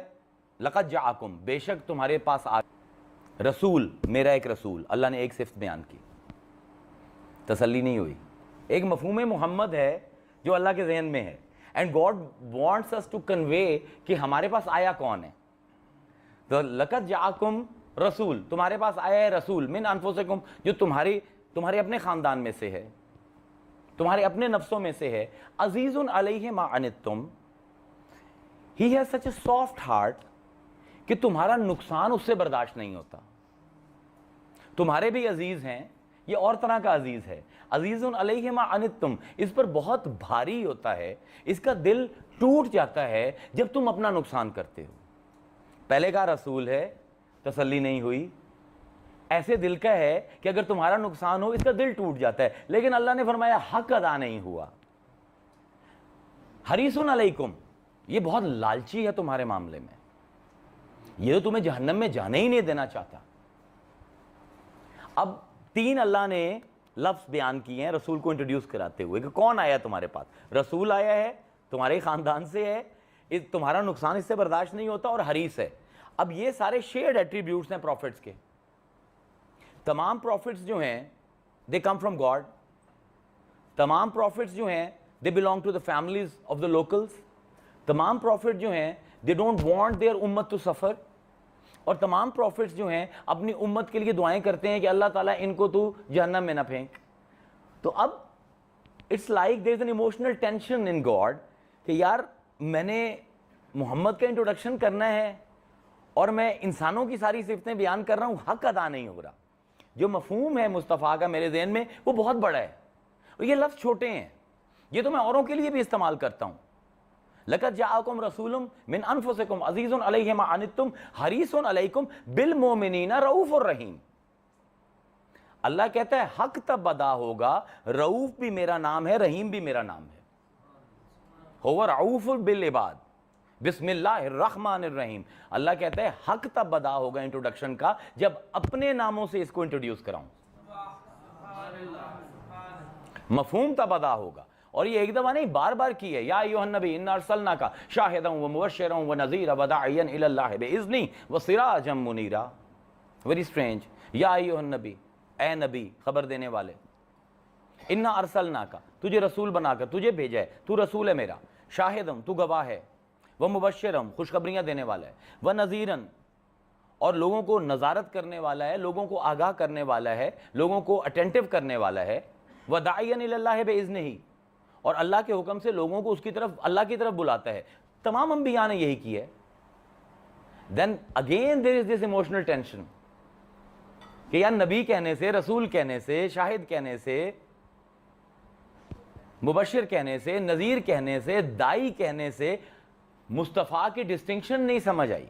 لَقَدْ جَاءَكُمْ, بے شک تمہارے پاس رسول, میرا ایک رسول. اللہ نے ایک صفت بیان کی, تسلی نہیں ہوئی. ایک مفہوم محمد ہے جو اللہ کے ذہن میں ہے, and God wants us to convey کہ ہمارے پاس آیا کون ہے. تو لقد جاءکم رسول, تمہارے پاس آیا ہے رسول, من انفسکم, جو تمہارے اپنے خاندان میں سے ہے, تمہارے اپنے نفسوں میں سے ہے. عزیز علیہ ما عنتم, he has such a soft heart, کہ تمہارا نقصان اس سے برداشت نہیں ہوتا. تمہارے بھی عزیز ہیں, یہ اور طرح کا عزیز ہے. عزیز علیہ ما عنتم, اس پر بہت بھاری ہوتا ہے, اس کا دل ٹوٹ جاتا ہے جب تم اپنا نقصان کرتے ہو. پہلے کا رسول ہے, تسلی نہیں ہوئی. ایسے دل کا ہے کہ اگر تمہارا نقصان ہو اس کا دل ٹوٹ جاتا ہے. لیکن اللہ نے فرمایا حق ادا نہیں ہوا. حریص علیکم, یہ بہت لالچی ہے تمہارے معاملے میں, یہ تو تمہیں جہنم میں جانے ہی نہیں دینا چاہتا. اب 3 اللہ نے لفظ بیان کیے ہیں رسول کو انٹروڈیوس کراتے ہوئے کہ کون آیا تمہارے پاس. رسول آیا ہے, تمہارے خاندان سے ہے, تمہارا نقصان اس سے برداشت نہیں ہوتا, اور حریص ہے. اب یہ سارے شیئرڈ ایٹریبیوٹس ہیں پروفٹس کے. تمام پروفٹس جو ہیں دے کم فرام گاڈ. تمام پروفٹس جو ہیں they belong to the families of the locals. تمام پروفٹ جو ہیں دے ڈونٹ وانٹ دیئر امت ٹو سفر. اور تمام پروفٹس جو ہیں اپنی امت کے لیے دعائیں کرتے ہیں کہ اللہ تعالیٰ ان کو تو جہنم میں نہ پھینک. تو اب it's like there is an emotional tension in God کہ یار میں نے محمد کا انٹروڈکشن کرنا ہے اور میں انسانوں کی ساری صفتیں بیان کر رہا ہوں, حق ادا نہیں ہو رہا. جو مفہوم ہے مصطفیٰ کا میرے ذہن میں وہ بہت بڑا ہے, اور یہ لفظ چھوٹے ہیں, یہ تو میں اوروں کے لیے بھی استعمال کرتا ہوں. لقد جاءکم رسول من انفسکم عزیز علیہ ما عنتم حریص علیکم بالمؤمنین رؤوف الرحیم. اللہ کہتا ہے حق تب ادا ہوگا, رؤوف بھی میرا نام ہے, رحیم بھی میرا نام ہے. هو رؤوف بالعباد, بسم اللہ الرحمن الرحیم. اللہ کہتا ہے حق تب ادا ہوگا انٹروڈکشن کا جب اپنے ناموں سے اس کو انٹروڈیوس کراؤں. مفہوم تب ادا ہوگا. اور یہ ایک دفعہ نہیں, بار بار کی ہے. یا ایھا النبی انا ارسلناک شاہدا ومبشرا ونذیرا وداعیا الی اللہ باذنی وسراجا منیرا. Very strange. یا ایھا النبی, اے نبی خبر دینے والے, انا ارسلناک, تجھے رسول بنا کر تجھے بھیجا ہے, تو رسول ہے میرا, شاہدم تو گواہ ہے, ومبشرا خوشخبریاں دینے والا ہے, ونذیرا اور لوگوں کو نظارت کرنے والا ہے, لوگوں کو آگاہ کرنے والا ہے, لوگوں کو اٹینٹو کرنے والا ہے, وداعیا الی اللہ باذنہ, اور اللہ کے حکم سے لوگوں کو اس کی طرف, اللہ کی طرف بلاتا ہے. تمام انبیاء نے یہی کی ہے. Then again there is this emotional tension کہ یار نبی کہنے سے, رسول کہنے سے, شاہد کہنے سے, مبشر کہنے سے, نذیر کہنے سے, دائی کہنے سے مصطفیٰ کی ڈسٹنکشن نہیں سمجھ آئی.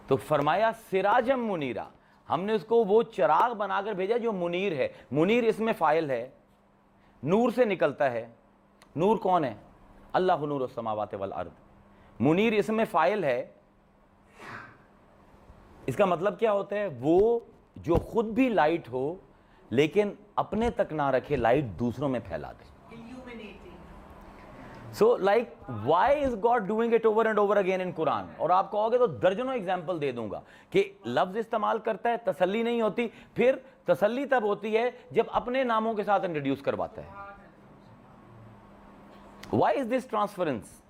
تو فرمایا سراجم منیرا, ہم نے اس کو وہ چراغ بنا کر بھیجا جو منیر ہے. منیر اس میں فاعل ہے, نور سے نکلتا ہے. نور کون ہے؟ اللہ نور السماوات والارض. منیر اس میں فاعل ہے. اس کا مطلب کیا ہوتا ہے؟ وہ جو خود بھی لائٹ ہو لیکن اپنے تک نہ رکھے, لائٹ دوسروں میں پھیلا دے. So like why is God doing it over and over again in قرآن. اور آپ کہو گے تو درجنوں ایگزامپل دے دوں گا کہ لفظ استعمال کرتا ہے, تسلی نہیں ہوتی, پھر تسلی تب ہوتی ہے جب اپنے ناموں کے ساتھ انٹروڈیوس کرواتا ہے. وائی از دس ٹرانسفرنس؟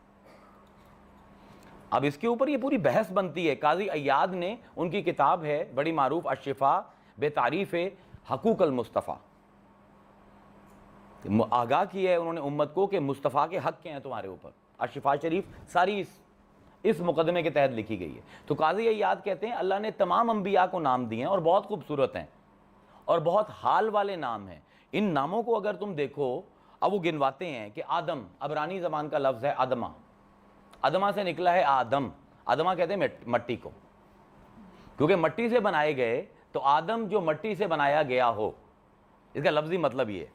اب اس کے اوپر یہ پوری بحث بنتی ہے. قاضی عیاض نے, ان کی کتاب ہے بڑی معروف, الشفاء بتعریف حقوق المصطفیٰ, آگاہ کی ہے انہوں نے امت کو کہ مصطفیٰ کے حق کیا ہیں تمہارے اوپر. الشفاء شریف ساری اس مقدمے کے تحت لکھی گئی ہے. تو قاضی عیاض کہتے ہیں اللہ نے تمام انبیاء کو نام دیے ہیں اور بہت خوبصورت ہیں اور بہت حال والے نام ہیں. ان ناموں کو اگر تم دیکھو, اب وہ گنواتے ہیں کہ آدم عبرانی زبان کا لفظ ہے آدمہ, آدمہ سے نکلا ہے آدم. آدمہ کہتے ہیں مٹی کو. کیونکہ مٹی سے بنائے گئے تو آدم جو مٹی سے بنایا گیا ہو، اس کا لفظی مطلب یہ ہے.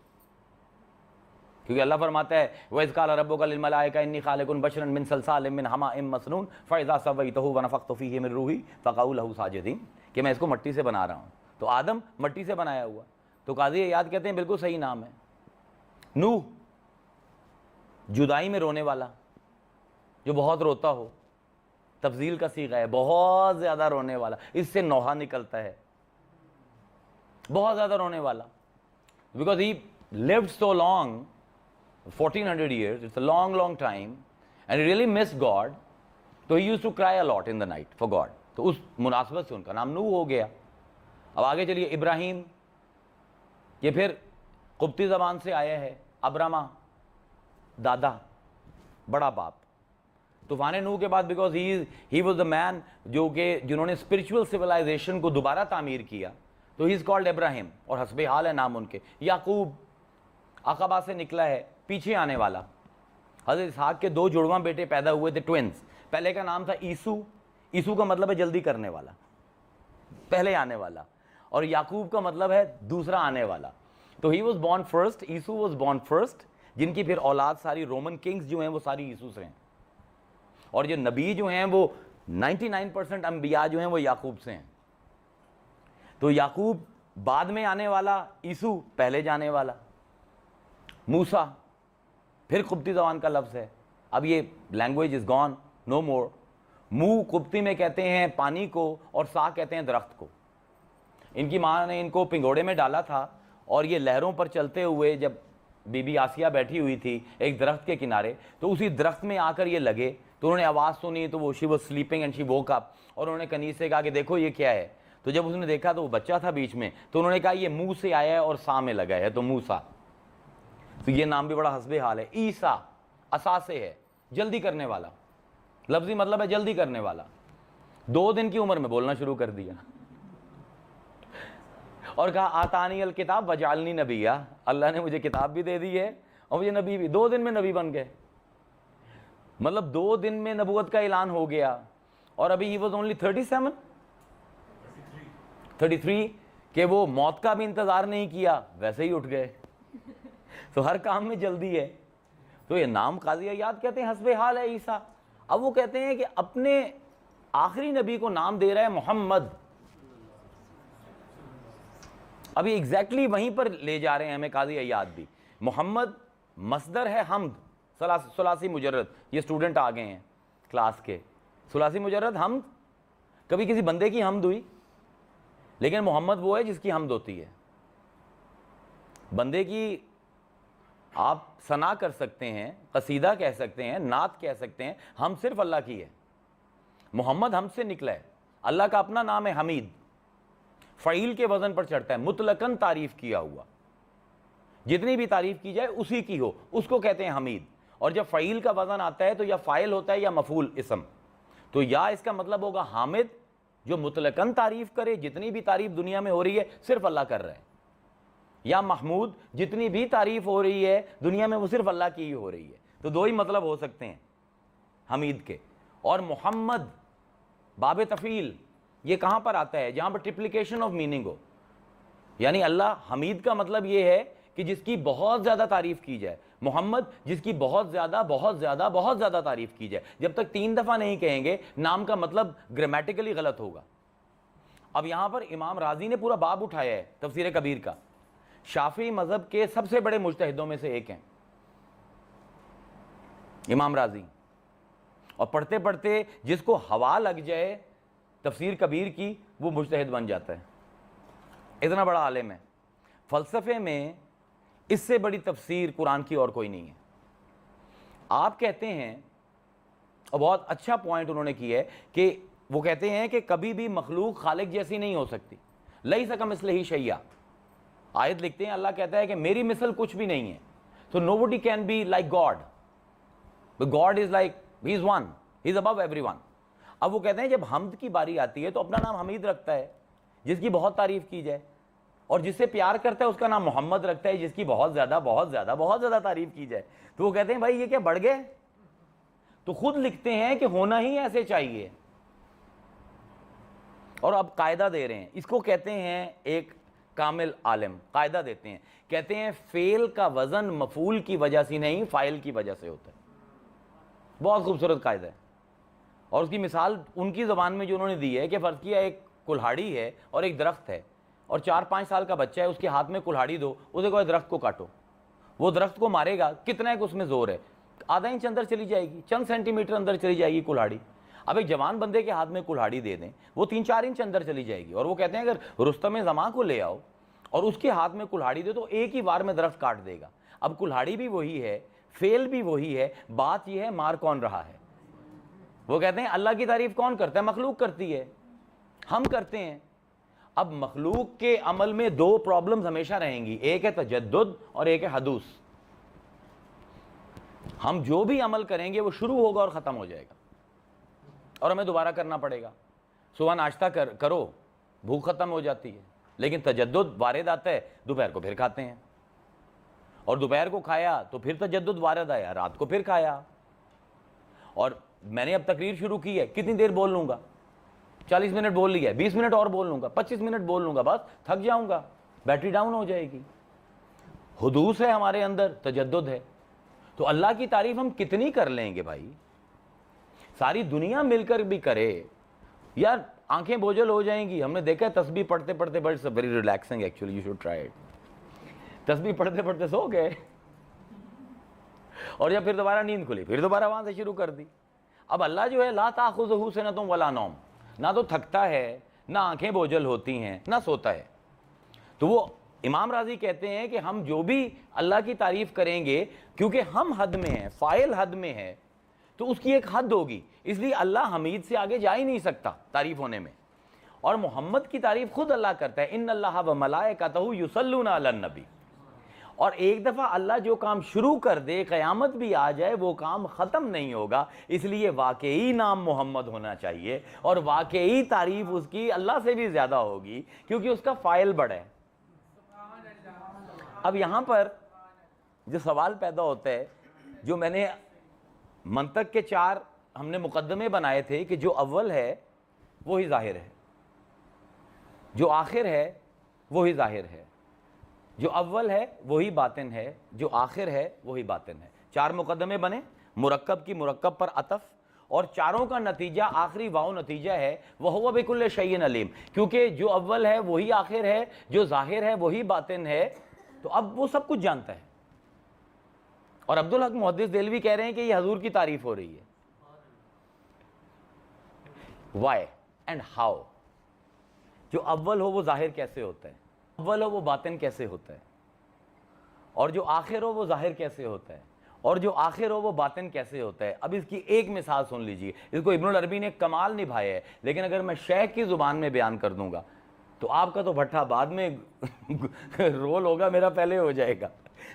کیونکہ اللہ فرماتا ہے وَإِذْ قَالَ رَبُّكَ لِلْمَلَائِكَةِ إِنِّي خَالِقٌ بَشَرًا مِّن صَلْصَالٍ مِّنْ حَمَإٍ مَّسْنُونٍ فَإِذَا سَوَّيْتُهُ وَنَفَخْتُ فِيهِ مِن رُّوحِي فَقَعُوا لَهُ سَاجِدِينَ کہ میں اس کو مٹی سے بنا رہا ہوں. تو آدم مٹی سے بنایا ہوا. تو قاضی عیاض کہتے ہیں بالکل صحیح نام ہے. نوح جدائی میں رونے والا، جو بہت روتا ہو، تفضیل کا صیغہ ہے، بہت زیادہ رونے والا، اس سے نوحہ نکلتا ہے، بہت زیادہ رونے والا. Because he lived so long, 1400 years, it's a long long time, and he really missed God, so he used to cry a lot in the night for God. تو اس مناسبت سے ان کا نام نوح ہو گیا. اب آگے چلیے، ابراہیم، یہ پھر قبطی زبان سے آیا ہے. ابرما دادا، بڑا باپ. طوفان نوح کے بعد because he was the man جو کہ جنہوں نے اسپرچول سویلائزیشن کو دوبارہ تعمیر کیا، تو ہی از کالڈ ابراہیم، اور حسب حال ہے نام ان کے. یعقوب عقبہ سے نکلا ہے، پیچھے آنے والا. حضرت اسحاق کے 2 جڑواں بیٹے پیدا ہوئے تھے، ٹوینز. پہلے کا نام تھا عیسو. عیسو کا مطلب ہے جلدی کرنے والا، پہلے آنے والا. اور یعقوب کا مطلب ہے دوسرا آنے والا. تو he was born first, Esau was born first, جن کی پھر اولاد ساری رومن کنگز جو ہیں وہ ساری عیسو سے ہیں. اور جو نبی جو ہیں وہ 99% انبیاء جو ہیں وہ یعقوب سے ہیں. تو یعقوب بعد میں آنے والا، عیسو پہلے جانے والا. موسیٰ پھر قبطی زبان کا لفظ ہے. اب یہ لینگویج از گون، نو مور. منہ قبطی میں کہتے ہیں پانی کو، اور سا کہتے ہیں درخت کو. ان کی ماں نے ان کو پنگوڑے میں ڈالا تھا، اور یہ لہروں پر چلتے ہوئے جب بی بی آسیہ بیٹھی ہوئی تھی ایک درخت کے کنارے، تو اسی درخت میں آ کر یہ لگے. تو انہوں نے آواز سنی، تو وہ she was sleeping and she woke up, اور انہوں نے کنیز سے کہا کہ دیکھو یہ کیا ہے. تو جب اس نے دیکھا تو وہ بچہ تھا بیچ میں، تو انہوں نے کہا یہ منہ سے آیا ہے اور سا میں لگا ہے، تو موسیٰ. تو یہ نام بھی بڑا حسب حال ہے. عیسیٰ عصا سے ہے، جلدی کرنے والا، لفظی مطلب ہے جلدی کرنے والا. 2 دن کی عمر میں بولنا شروع کر دیا، اور کہا آتانی الکتاب وجعلنی نبیہ، اللہ نے مجھے کتاب بھی دے دی ہے اور مجھے نبی بھی. 2 دن میں نبی بن گئے. مطلب 2 دن میں نبوت کا اعلان ہو گیا. اور ابھی he was only 33 کہ وہ موت کا بھی انتظار نہیں کیا، ویسے ہی اٹھ گئے. تو ہر کام میں جلدی ہے. تو یہ نام قاضی عیاض کہتے ہیں حسب حال ہے عیسیٰ. اب وہ کہتے ہیں کہ اپنے آخری نبی کو نام دے رہا ہے محمد. ابھی ایگزیکٹلی وہیں پر لے جا رہے ہیں ہمیں قاضی عیاض بھی. محمد مصدر ہے حمد، ثلاثی مجرد. یہ اسٹوڈنٹ آ گئے ہیں کلاس کے. ثلاثی مجرد حمد، کبھی کسی بندے کی حمد ہوئی، لیکن محمد وہ ہے جس کی حمد ہوتی ہے. بندے کی آپ ثنا کر سکتے ہیں، قصیدہ کہہ سکتے ہیں، نعت کہہ سکتے ہیں، ہم صرف اللہ کی ہے. محمد ہم سے نکلا ہے. اللہ کا اپنا نام ہے حمید، فعیل کے وزن پر چڑھتا ہے، مطلقاً تعریف کیا ہوا. جتنی بھی تعریف کی جائے اسی کی ہو، اس کو کہتے ہیں حمید. اور جب فعیل کا وزن آتا ہے تو یا فاعل ہوتا ہے یا مفعول اسم. تو یا اس کا مطلب ہوگا حامد، جو مطلقاً تعریف کرے، جتنی بھی تعریف دنیا میں ہو رہی ہے صرف اللہ کر رہا ہے. یا محمود، جتنی بھی تعریف ہو رہی ہے دنیا میں وہ صرف اللہ کی ہی ہو رہی ہے. تو 2 ہی مطلب ہو سکتے ہیں حمید کے. اور محمد باب تفعیل یہ کہاں پر آتا ہے؟ جہاں پر ٹرپلیکیشن آف میننگ ہو. یعنی اللہ حمید کا مطلب یہ ہے کہ جس کی بہت زیادہ تعریف کی جائے. محمد جس کی بہت زیادہ بہت زیادہ بہت زیادہ تعریف کی جائے. جب تک 3 دفعہ نہیں کہیں گے نام کا مطلب گرامیٹیکلی غلط ہوگا. اب یہاں پر امام رازی نے پورا باب اٹھایا ہے تفسیر کبیر کا. شافعی مذہب کے سب سے بڑے مجتہدوں میں سے ایک ہیں امام رازی. اور پڑھتے پڑھتے جس کو ہوا لگ جائے تفسیر کبیر کی وہ مجتہد بن جاتا ہے. اتنا بڑا عالم ہے. فلسفے میں اس سے بڑی تفسیر قرآن کی اور کوئی نہیں ہے. آپ کہتے ہیں، اور بہت اچھا پوائنٹ انہوں نے کیا ہے، کہ وہ کہتے ہیں کہ کبھی بھی مخلوق خالق جیسی نہیں ہو سکتی. لیس کمثلہ شیء. آیت لکھتے ہیں، اللہ کہتا ہے کہ میری مثل کچھ بھی نہیں ہے. تو nobody can be like God. But God is like, he is one, he is above everyone. اب وہ کہتے ہیں جب حمد کی باری آتی ہے تو اپنا نام حمید رکھتا ہے جس کی بہت تعریف کی جائے، اور جس سے پیار کرتا ہے اس کا نام محمد رکھتا ہے جس کی بہت زیادہ بہت زیادہ بہت زیادہ تعریف کی جائے. تو وہ کہتے ہیں بھائی یہ کیا بڑھ گئے؟ تو خود لکھتے ہیں کہ ہونا ہی ایسے چاہیے. اور اب قاعدہ دے رہے ہیں, اس کو کہتے ہیں ایک کامل عالم قاعدہ دیتے ہیں, کہتے ہیں فعل کا وزن مفعول کی وجہ سے نہیں فاعل کی وجہ سے ہوتا ہے. بہت خوبصورت قاعدہ ہے, اور اس کی مثال ان کی زبان میں جو انہوں نے دی ہے کہ فرض کیا ایک کلہاڑی ہے اور ایک درخت ہے, اور 4-5 سال کا بچہ ہے, اس کے ہاتھ میں کلہاڑی دو, اسے کہو درخت کو کاٹو, وہ درخت کو مارے گا, کتنا ایک اس میں زور ہے, آدھا انچ اندر چلی جائے گی, چند سینٹی میٹر اندر چلی جائے گی کلہاڑی. اب ایک جوان بندے کے ہاتھ میں کلہاڑی دے دیں, وہ 3-4 انچ اندر چلی جائے گی, اور وہ کہتے ہیں اگر رستم زماں کو لے آؤ اور اس کے ہاتھ میں کلہاڑی دے تو ایک ہی وار میں درخت کاٹ دے گا. اب کلہاڑی بھی وہی ہے, فعل بھی وہی ہے, بات یہ ہے مار کون رہا ہے. وہ کہتے ہیں اللہ کی تعریف کون کرتا ہے؟ مخلوق کرتی ہے, ہم کرتے ہیں. اب مخلوق کے عمل میں 2 پرابلمز ہمیشہ رہیں گی, ایک ہے تجدد اور ایک ہے حدوث. ہم جو بھی عمل کریں گے وہ شروع ہوگا اور ختم ہو جائے گا, اور ہمیں دوبارہ کرنا پڑے گا. صبح ناشتہ کرو, بھوک ختم ہو جاتی ہے, لیکن تجدد وارد آتا ہے, دوپہر کو پھر کھاتے ہیں, اور دوپہر کو کھایا تو پھر تجدد وارد آیا, رات کو پھر کھایا. اور میں نے اب تقریر شروع کی ہے, کتنی دیر بول لوں گا؟ 40 منٹ بول لیا, 20 منٹ اور بول لوں گا, 25 منٹ بول لوں گا, بس تھک جاؤں گا, بیٹری ڈاؤن ہو جائے گی. حدوث ہے ہمارے اندر, تجدد ہے. تو اللہ کی تعریف ہم کتنی کر لیں گے بھائی؟ ساری دنیا مل کر بھی کرے یار, آنکھیں بوجھل ہو جائیں گی. ہم نے دیکھا ہے تسبیح پڑھتے پڑھتے, but it's very relaxing actually, you should try it. تسبیح پڑھتے پڑھتے سو گئے, اور جب پھر دوبارہ نیند کھلی پھر دوبارہ وہاں سے شروع کر دی. اب اللہ جو ہے لا تاخذہ سنۃ ولا نوم, نہ تو تھکتا ہے, نہ آنکھیں بوجھل ہوتی ہیں, نہ سوتا ہے. تو وہ امام راضی کہتے ہیں کہ ہم جو بھی اللہ کی تعریف کریں گے, کیونکہ ہم حد میں ہیں, فاعل حد میں ہے, تو اس کی ایک حد ہوگی, اس لیے اللہ حمید سے آگے جا ہی نہیں سکتا تعریف ہونے میں. اور محمد کی تعریف خود اللہ کرتا ہے, ان اللہ و ملائکتہ یصلون علی النبی. اور ایک دفعہ اللہ جو کام شروع کر دے, قیامت بھی آ جائے, وہ کام ختم نہیں ہوگا. اس لیے واقعی نام محمد ہونا چاہیے, اور واقعی تعریف اس کی اللہ سے بھی زیادہ ہوگی, کیونکہ اس کا فاعل بڑا ہے. اب یہاں پر جو سوال پیدا ہوتا ہے, جو میں نے منطق کے 4 ہم نے مقدمے بنائے تھے کہ جو اول ہے وہی ظاہر ہے, جو آخر ہے وہی ظاہر ہے, جو اول ہے وہی باطن ہے, جو آخر ہے وہی باطن ہے. 4 مقدمے بنے, مرکب کی مرکب پر عطف, اور چاروں کا نتیجہ آخری واو نتیجہ ہے, وَهُوَ بِكُلِّ شَيْءٍ عَلِيمٌ. کیونکہ جو اول ہے وہی آخر ہے, جو ظاہر ہے وہی باطن ہے, تو اب وہ سب کچھ جانتا ہے. اور عبدالحق محدث دہلوی کہہ رہے ہیں کہ یہ حضور کی تعریف ہو رہی ہے. Why and how؟ جو اول ہو وہ ظاہر کیسے ہوتا ہے, اول ہو وہ باطن کیسے ہوتا ہے, اور جو آخر ہو وہ ظاہر کیسے ہوتا ہے, اور جو آخر ہو وہ باطن کیسے ہوتا ہے. اب اس کی ایک مثال سن لیجئے, اس کو ابن العربی نے کمال نبھایا ہے, لیکن اگر میں شیخ کی زبان میں بیان کر دوں گا تو آپ کا تو بھٹا بعد میں رول ہوگا, میرا پہلے ہو جائے گا,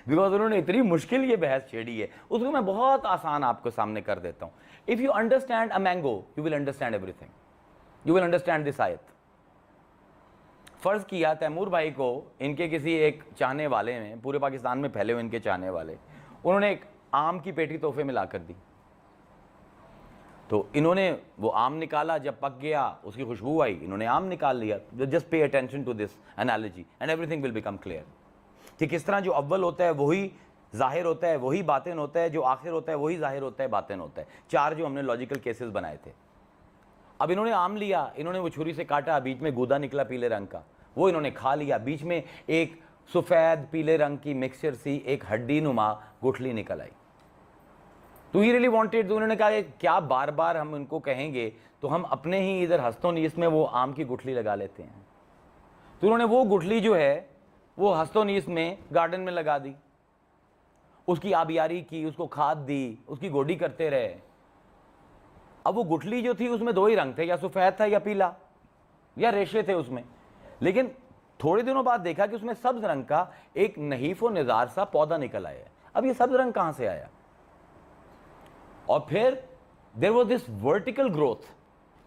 بیکاز انہوں نے اتنی مشکل یہ بحث چھیڑی ہے. اس کو میں بہت آسان آپ کو سامنے کر دیتا ہوں. If you understand a mango, you will understand everything. You will understand this ayat. فرض کیا تیمور بھائی کو ان کے کسی ایک چاہنے والے نے, پورے پاکستان میں پھیلے ہوئے ان کے چاہنے والے, انہوں نے ایک آم کی پیٹی تحفے میں لا کر دی. تو انہوں نے وہ آم نکالا, جب پک گیا اس کی خوشبو آئی, انہوں نے آم نکال لیا. Just pay attention to this analogy and everything will become clear. کہ کس طرح جو اول ہوتا ہے وہی ظاہر ہوتا ہے, وہی باطن ہوتا ہے, جو آخر ہوتا ہے وہی ظاہر ہوتا ہے, باطن ہوتا ہے. 4 جو ہم نے لاجیکل کیسز بنائے تھے. اب انہوں نے آم لیا, انہوں نے وہ چھری سے کاٹا, بیچ میں گودا نکلا پیلے رنگ کا, وہ انہوں نے کھا لیا. بیچ میں ایک سفید پیلے رنگ کی مکسچر سی ایک ہڈی نما گٹھلی نکل آئی. تو ہی ریلی وانٹیڈ, تو انہوں نے کہا کہ کیا بار بار ہم ان کو کہیں گے, تو ہم اپنے ہی ادھر ہستوں نیس میں وہ آم کی گٹھلی لگا لیتے ہیں. تو انہوں نے وہ گٹھلی جو ہے وہ ہستوں نیس میں گارڈن میں لگا دی, اس کی آبیاری کی, اس کو کھاد دی, اس کی گوڈی کرتے رہے. اب وہ گٹھلی جو تھی اس میں 2 ہی رنگ تھے, یا سفید تھا یا پیلا, یا ریشے تھے اس میں. لیکن تھوڑے دنوں بعد دیکھا کہ اس میں سبز رنگ کا ایک نحیف و نزار سا پودا نکل آیا. اب یہ سبز رنگ کہاں سے آیا؟ اور پھر there was this vertical growth,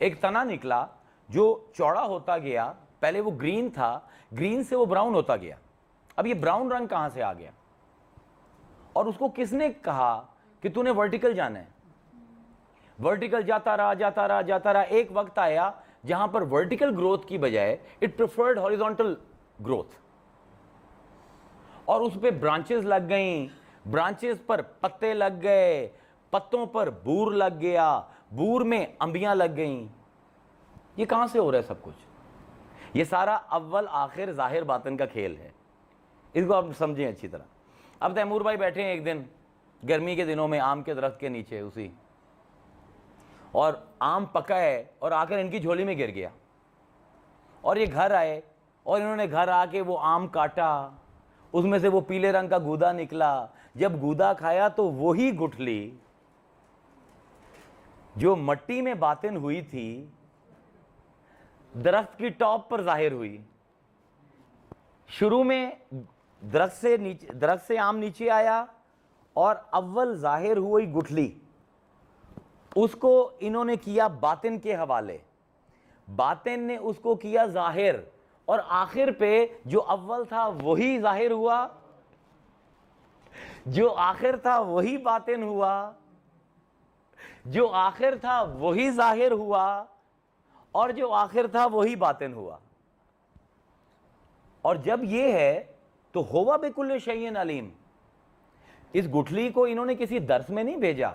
ایک تنا نکلا جو چوڑا ہوتا گیا. پہلے وہ گرین تھا, گرین سے وہ براؤن ہوتا گیا. اب یہ براؤن رنگ کہاں سے آ گیا؟ اور اس کو کس نے کہا کہ تو نے ورٹیکل جانا ہے؟ ورٹیکل جاتا رہا جاتا رہا جاتا رہا. ایک وقت آیا جہاں پر ورٹیکل گروتھ کی بجائے اٹ پریفرڈ ہاریزونٹل گروتھ، اور اس پہ برانچز لگ گئیں، برانچز پر پتے لگ گئے، پتوں پر بور لگ گیا، بور میں انبیاں لگ گئیں. یہ کہاں سے ہو رہا ہے سب کچھ؟ یہ سارا اول آخر ظاہر باطن کا کھیل ہے. اس کو آپ سمجھیں اچھی طرح. اب تیمور بھائی بیٹھے ہیں ایک دن گرمی کے دنوں میں آم کے درخت کے نیچے اسی، اور آم پکا ہے اور آ کر ان کی جھولی میں گر گیا، اور یہ گھر آئے اور انہوں نے گھر آ کے وہ آم کاٹا، اس میں سے وہ پیلے رنگ کا گودا نکلا. جب گودا کھایا تو وہی گٹھلی جو مٹی میں باطن ہوئی تھی درخت کی ٹاپ پر ظاہر ہوئی. شروع میں درخت سے آم نیچے آیا اور اول ظاہر ہوئی گٹھلی، اس کو انہوں نے کیا باطن کے حوالے، باطن نے اس کو کیا ظاہر، اور آخر پہ جو اول تھا وہی ظاہر ہوا، جو آخر تھا وہی باطن ہوا، جو آخر تھا وہی ظاہر ہوا، اور جو آخر تھا وہی باطن ہوا. اور جب یہ ہے تو ہوا بکل شیء علیم. اس گٹھلی کو انہوں نے کسی درس میں نہیں بھیجا،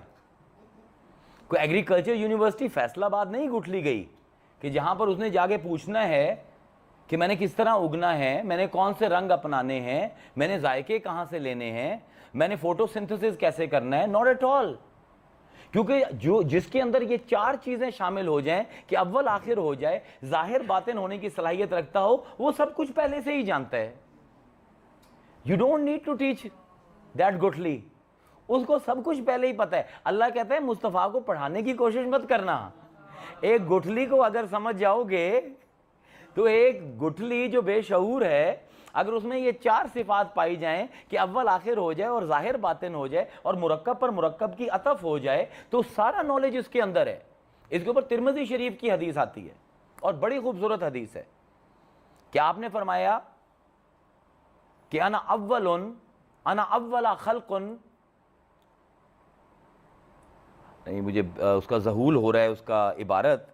کوئی ایگریکلچر یونیورسٹی فیصل آباد نہیں گٹھلی گئی کہ جہاں پر اس نے جا کے پوچھنا ہے کہ میں نے کس طرح اگنا ہے، میں نے کون سے رنگ اپنانے ہیں، میں نے ذائقے کہاں سے لینے ہیں، میں نے فوٹو سنتھسس کیسے کرنا ہے. Not at all. کیونکہ جس کے اندر یہ چار چیزیں شامل ہو جائیں کہ اول آخر ہو جائے، ظاہر باطن ہونے کی صلاحیت رکھتا ہو، وہ سب کچھ پہلے سے ہی جانتا ہے. You don't need to teach that گٹھلی. اس کو سب کچھ پہلے ہی پتہ ہے. اللہ کہتا ہے مصطفیٰ کو پڑھانے کی کوشش مت کرنا. ایک گٹھلی کو اگر سمجھ جاؤ گے تو ایک گٹھلی جو بے شعور ہے، اگر اس میں یہ چار صفات پائی جائیں کہ اول آخر ہو جائے اور ظاہر باطن ہو جائے اور مرکب پر مرکب کی عطف ہو جائے، تو سارا نالج اس کے اندر ہے. اس کے اوپر ترمذی شریف کی حدیث آتی ہے اور بڑی خوبصورت حدیث ہے کہ آپ نے فرمایا کہ انا اول خلق، نہیں مجھے اس کا ذہول ہو رہا ہے اس کا عبارت،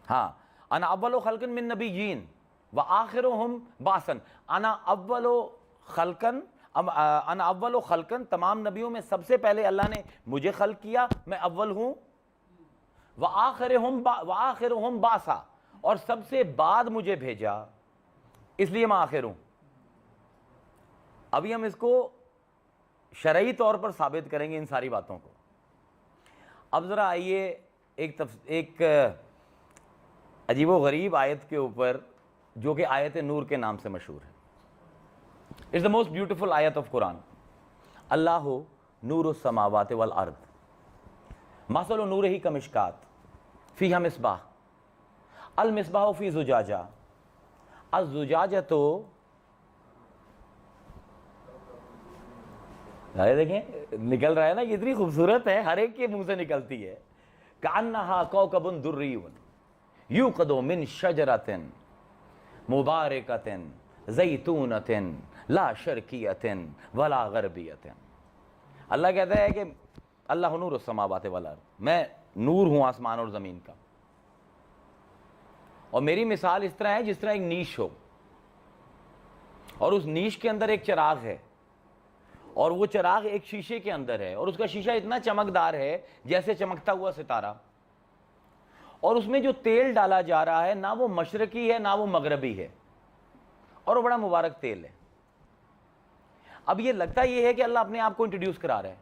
ہاں، انا اول خلق من نبیین وآخرهم بعثا. انا اول خلقن، تمام نبیوں میں سب سے پہلے اللہ نے مجھے خلق کیا، میں اول ہوں. وآخرهم بعثا، اور سب سے بعد مجھے بھیجا، اس لیے میں آخر ہوں. ابھی ہم اس کو شرعی طور پر ثابت کریں گے ان ساری باتوں کو. اب ذرا آئیے ایک عجیب و غریب آیت کے اوپر جو کہ آیت نور کے نام سے مشہور ہے. اٹس دا موسٹ بیوٹیفل آیت آف قرآن. اللہ نور السماوات والارض مثل نورہ کمشکات فیہا مصباح المصباح فی زجاجہ الزجاجۃ، دیکھیں نکل رہا ہے نا، یہ اتنی خوبصورت ہے، ہر ایک کے منہ سے نکلتی ہے. کأنہا کوکب دری یوقد من شجرۃ مبارکۃ زیتونۃ لا شرقیۃ ولا غربیۃ. اللہ کہتا ہے کہ اللہ نور السماوات والارض، میں نور ہوں آسمان اور زمین کا، اور میری مثال اس طرح ہے جس طرح ایک نیش ہو، اور اس نیش کے اندر ایک چراغ ہے، اور وہ چراغ ایک شیشے کے اندر ہے، اور اس کا شیشہ اتنا چمکدار ہے جیسے چمکتا ہوا ستارہ، اور اس میں جو تیل ڈالا جا رہا ہے نہ وہ مشرقی ہے نہ وہ مغربی ہے، اور وہ بڑا مبارک تیل ہے. اب یہ لگتا یہ ہے کہ اللہ اپنے آپ کو انٹروڈیوس کرا رہا ہے.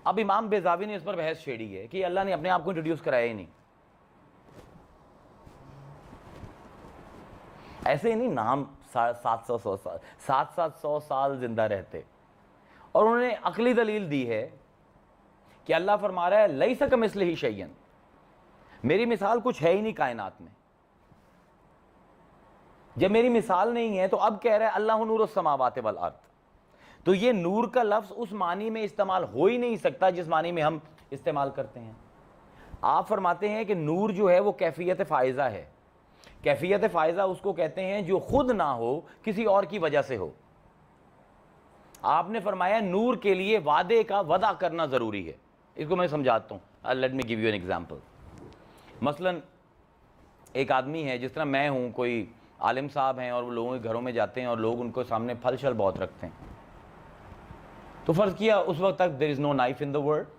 اب امام بیضاوی نے اس پر بحث چھیڑی ہے کہ اللہ نے اپنے آپ کو انٹروڈیوس کرایا ہی نہیں. ایسے ہی نہیں، نام 700 سال زندہ رہتے، اور انہوں نے عقلی دلیل دی ہے کہ اللہ فرما رہا ہے لیس کمثلہ شیء، میری مثال کچھ ہے ہی نہیں کائنات میں. جب میری مثال نہیں ہے تو اب کہہ رہا ہے اللہ نور السماوات والارض، تو یہ نور کا لفظ اس معنی میں استعمال ہو ہی نہیں سکتا جس معنی میں ہم استعمال کرتے ہیں. آپ فرماتے ہیں کہ نور جو ہے وہ کیفیت فائزہ ہے. کیفیت فائزہ اس کو کہتے ہیں جو خود نہ ہو، کسی اور کی وجہ سے ہو. آپ نے فرمایا نور کے لیے وعدے کا وعدہ کرنا ضروری ہے. اس کو میں سمجھاتا ہوں. Let me give you an example. مثلاً ایک آدمی ہے جس طرح میں ہوں, کوئی عالم صاحب ہیں اور وہ لوگوں کے گھروں میں جاتے ہیں اور لوگ ان کو سامنے پھل شل بہت رکھتے ہیں, تو فرض کیا اس وقت تک there is no knife in the world.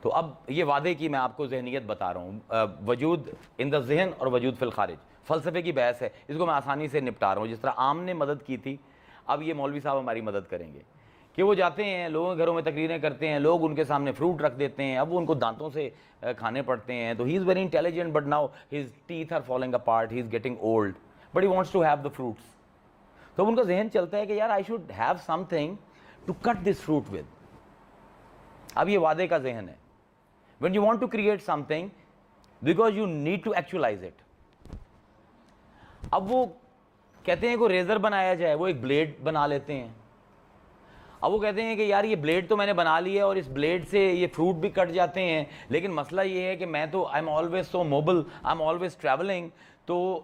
تو اب یہ وعدے کی میں آپ کو ذہنیت بتا رہا ہوں, وجود ان دا ذہن اور وجود فی الخارج, فلسفے کی بحث ہے, اس کو میں آسانی سے نپٹا رہا ہوں. جس طرح عام نے مدد کی تھی, اب یہ مولوی صاحب ہماری مدد کریں گے کہ وہ جاتے ہیں لوگوں کے گھروں میں تقریریں کرتے ہیں, لوگ ان کے سامنے فروٹ رکھ دیتے ہیں, اب وہ ان کو دانتوں سے کھانے پڑتے ہیں. تو he is very intelligent but now his teeth are falling apart, he is getting old but he wants to have the fruits. تو اب ان کا ذہن چلتا ہے کہ یار I should have something to cut this fruit with. اب یہ وعدے کا ذہن ہے. when you want to create something because you need to actualize it. اب وہ کہتے ہیں کہ ریزر بنایا جائے, وہ ایک بلیڈ بنا لیتے ہیں. اب وہ کہتے ہیں کہ یار یہ بلیڈ تو میں نے بنا لی ہے اور اس بلیڈ سے یہ فروٹ بھی کٹ جاتے ہیں, لیکن مسئلہ یہ ہے کہ میں تو I am always so mobile, I am always travelling, تو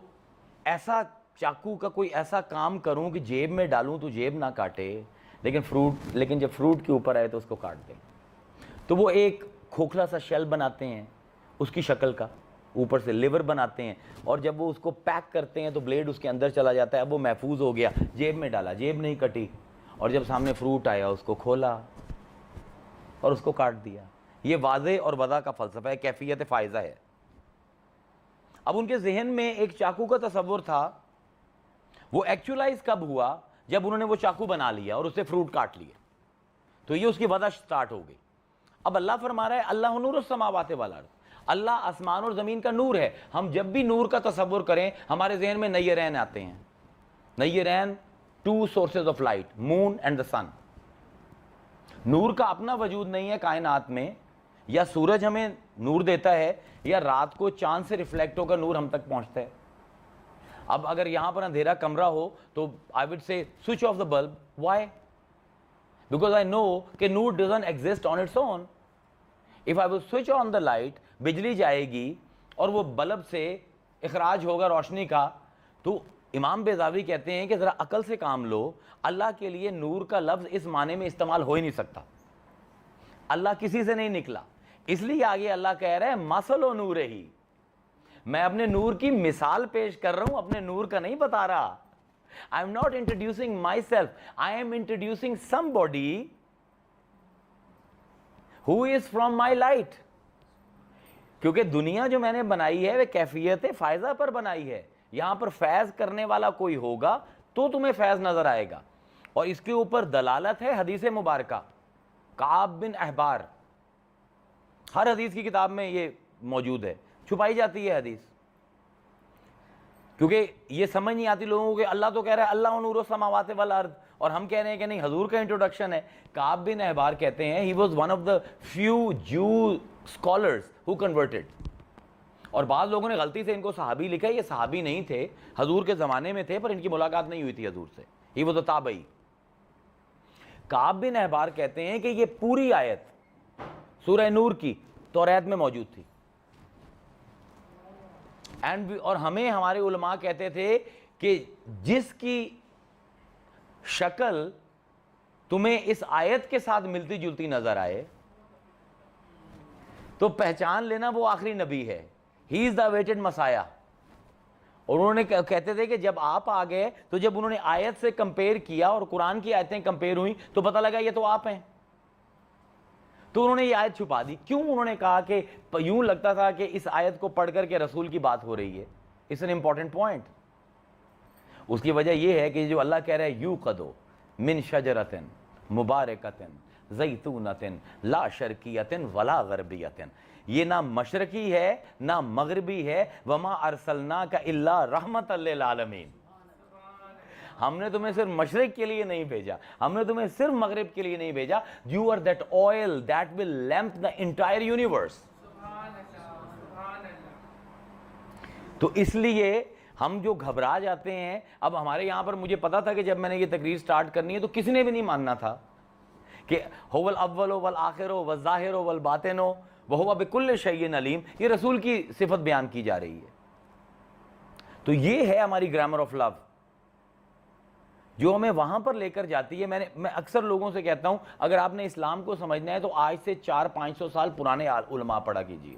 ایسا چاقو کا کوئی ایسا کام کروں کہ جیب میں ڈالوں تو جیب نہ کاٹے, لیکن جب فروٹ کے اوپر آئے تو اس کو کاٹ دیں. تو وہ ایک کھوکھلا سا شیل بناتے ہیں اس کی شکل کا, اوپر سے لیور بناتے ہیں, اور جب وہ اس کو پیک کرتے ہیں تو بلیڈ اس کے اندر چلا جاتا ہے. اب وہ محفوظ ہو گیا, جیب میں ڈالا, جیب نہیں کٹی, اور جب سامنے فروٹ آیا اس کو کھولا اور اس کو کاٹ دیا. یہ واضح اور وضع کا فلسفہ ہے, کیفیت فائزہ ہے. اب ان کے ذہن میں ایک چاقو کا تصور تھا, وہ ایکچولائز کب ہوا؟ جب انہوں نے وہ چاقو بنا لیا اور اس سے فروٹ کاٹ لیے, تو یہ اس کی وضع سٹارٹ ہو گئی. اب اللہ فرما رہا ہے اللہ نور السماوات والارض, اللہ آسمان اور زمین کا نور ہے. ہم جب بھی نور کا تصور کریں ہمارے ذہن میں نیرین آتے ہیں. نیرین, two sources of light, moon and the sun. نور کا اپنا وجود نہیں ہے کائنات میں, یا سورج ہمیں نور دیتا ہے یا رات کو چاند سے ریفلیکٹ ہو کر نور ہم تک پہنچتا ہے. اب اگر یہاں پر اندھیرا کمرہ ہو تو I would say switch off the bulb. Why? Because I know کہ نور doesn't exist on its own. If I will switch on the light, بجلی جائے گی اور وہ بلب سے اخراج ہوگا روشنی کا. تو امام بیضاوی کہتے ہیں کہ ذرا عقل سے کام لو, اللہ کے لیے نور کا لفظ اس معنی میں استعمال ہو ہی نہیں سکتا. اللہ کسی سے نہیں نکلا, اس لیے آگے اللہ کہہ رہا ہے مثل و نور ہی, میں اپنے نور کی مثال پیش کر رہا ہوں, اپنے نور کا نہیں بتا رہا. I am not introducing myself, I am introducing somebody who is from my light. کیونکہ دنیا جو میں نے بنائی ہے وہ کیفیت فائزہ پر بنائی ہے. یہاں پر فیض کرنے والا کوئی ہوگا تو تمہیں فیض نظر آئے گا, اور اس کے اوپر دلالت ہے حدیث مبارکہ. کعب بن احبار, ہر حدیث کی کتاب میں یہ موجود ہے, چھپائی جاتی ہے حدیث, کیونکہ یہ سمجھ نہیں آتی لوگوں کو کہ اللہ تو کہہ رہا ہے اللہ نور السماوات والارض, اور ہم کہہ رہے ہیں کہ نہیں حضور کا انٹروڈکشن ہے. کعب بن احبار کہتے ہیں he was one of the few Jew scholars who converted. اور بعض لوگوں نے غلطی سے ان کو صحابی لکھا ہے, یہ صحابی نہیں تھے, حضور کے زمانے میں تھے پر ان کی ملاقات نہیں ہوئی تھی حضور سے. he was a تابعی. کعب بن احبار کہتے ہیں کہ یہ پوری آیت سورہ نور کی توریت میں موجود تھی. اور ہمیں ہمارے علماء کہتے تھے کہ جس کی شکل تمہیں اس آیت کے ساتھ ملتی جلتی نظر آئے تو پہچان لینا وہ آخری نبی ہے. He is the weighted مسایا. اور انہوں نے کہتے تھے کہ جب آپ آ گئے تو جب انہوں نے آیت سے کمپیئر کیا اور قرآن کی آیتیں کمپیئر ہوئیں تو پتہ لگا یہ تو آپ ہیں. تو انہوں نے یہ آیت چھپا دی. کیوں؟ انہوں نے کہا کہ یوں لگتا تھا کہ اس آیت کو پڑھ کر کے رسول کی بات ہو رہی ہے. It's an important point. اس کی وجہ یہ ہے کہ جو اللہ کہہ رہا ہے یوقدو من شجرۃ مبارکۃ زیتونۃ لا شرقیۃ ولا غربیۃ, یہ نہ مشرقی ہے نہ مغربی ہے. وما ارسلناک الا رحمۃ للعالمین. ہم نے تمہیں صرف مشرق کے لیے نہیں بھیجا, ہم نے تمہیں صرف مغرب کے لیے نہیں بھیجا. You are that oil that will lamp the entire universe. تو اس لیے ہم جو گھبرا جاتے ہیں, اب ہمارے یہاں پر مجھے پتا تھا کہ جب میں نے یہ تقریر سٹارٹ کرنی ہے تو کسی نے بھی نہیں ماننا تھا کہ هو الاول والآخر والظاہر والباطن وهو بكل شيء علیم. یہ رسول کی صفت بیان کی جا رہی ہے. تو یہ ہے ہماری گرامر آف لو جو ہمیں وہاں پر لے کر جاتی ہے. میں اکثر لوگوں سے کہتا ہوں اگر آپ نے اسلام کو سمجھنا ہے تو آج سے 400-500 سال پرانے علماء پڑھا کیجیے.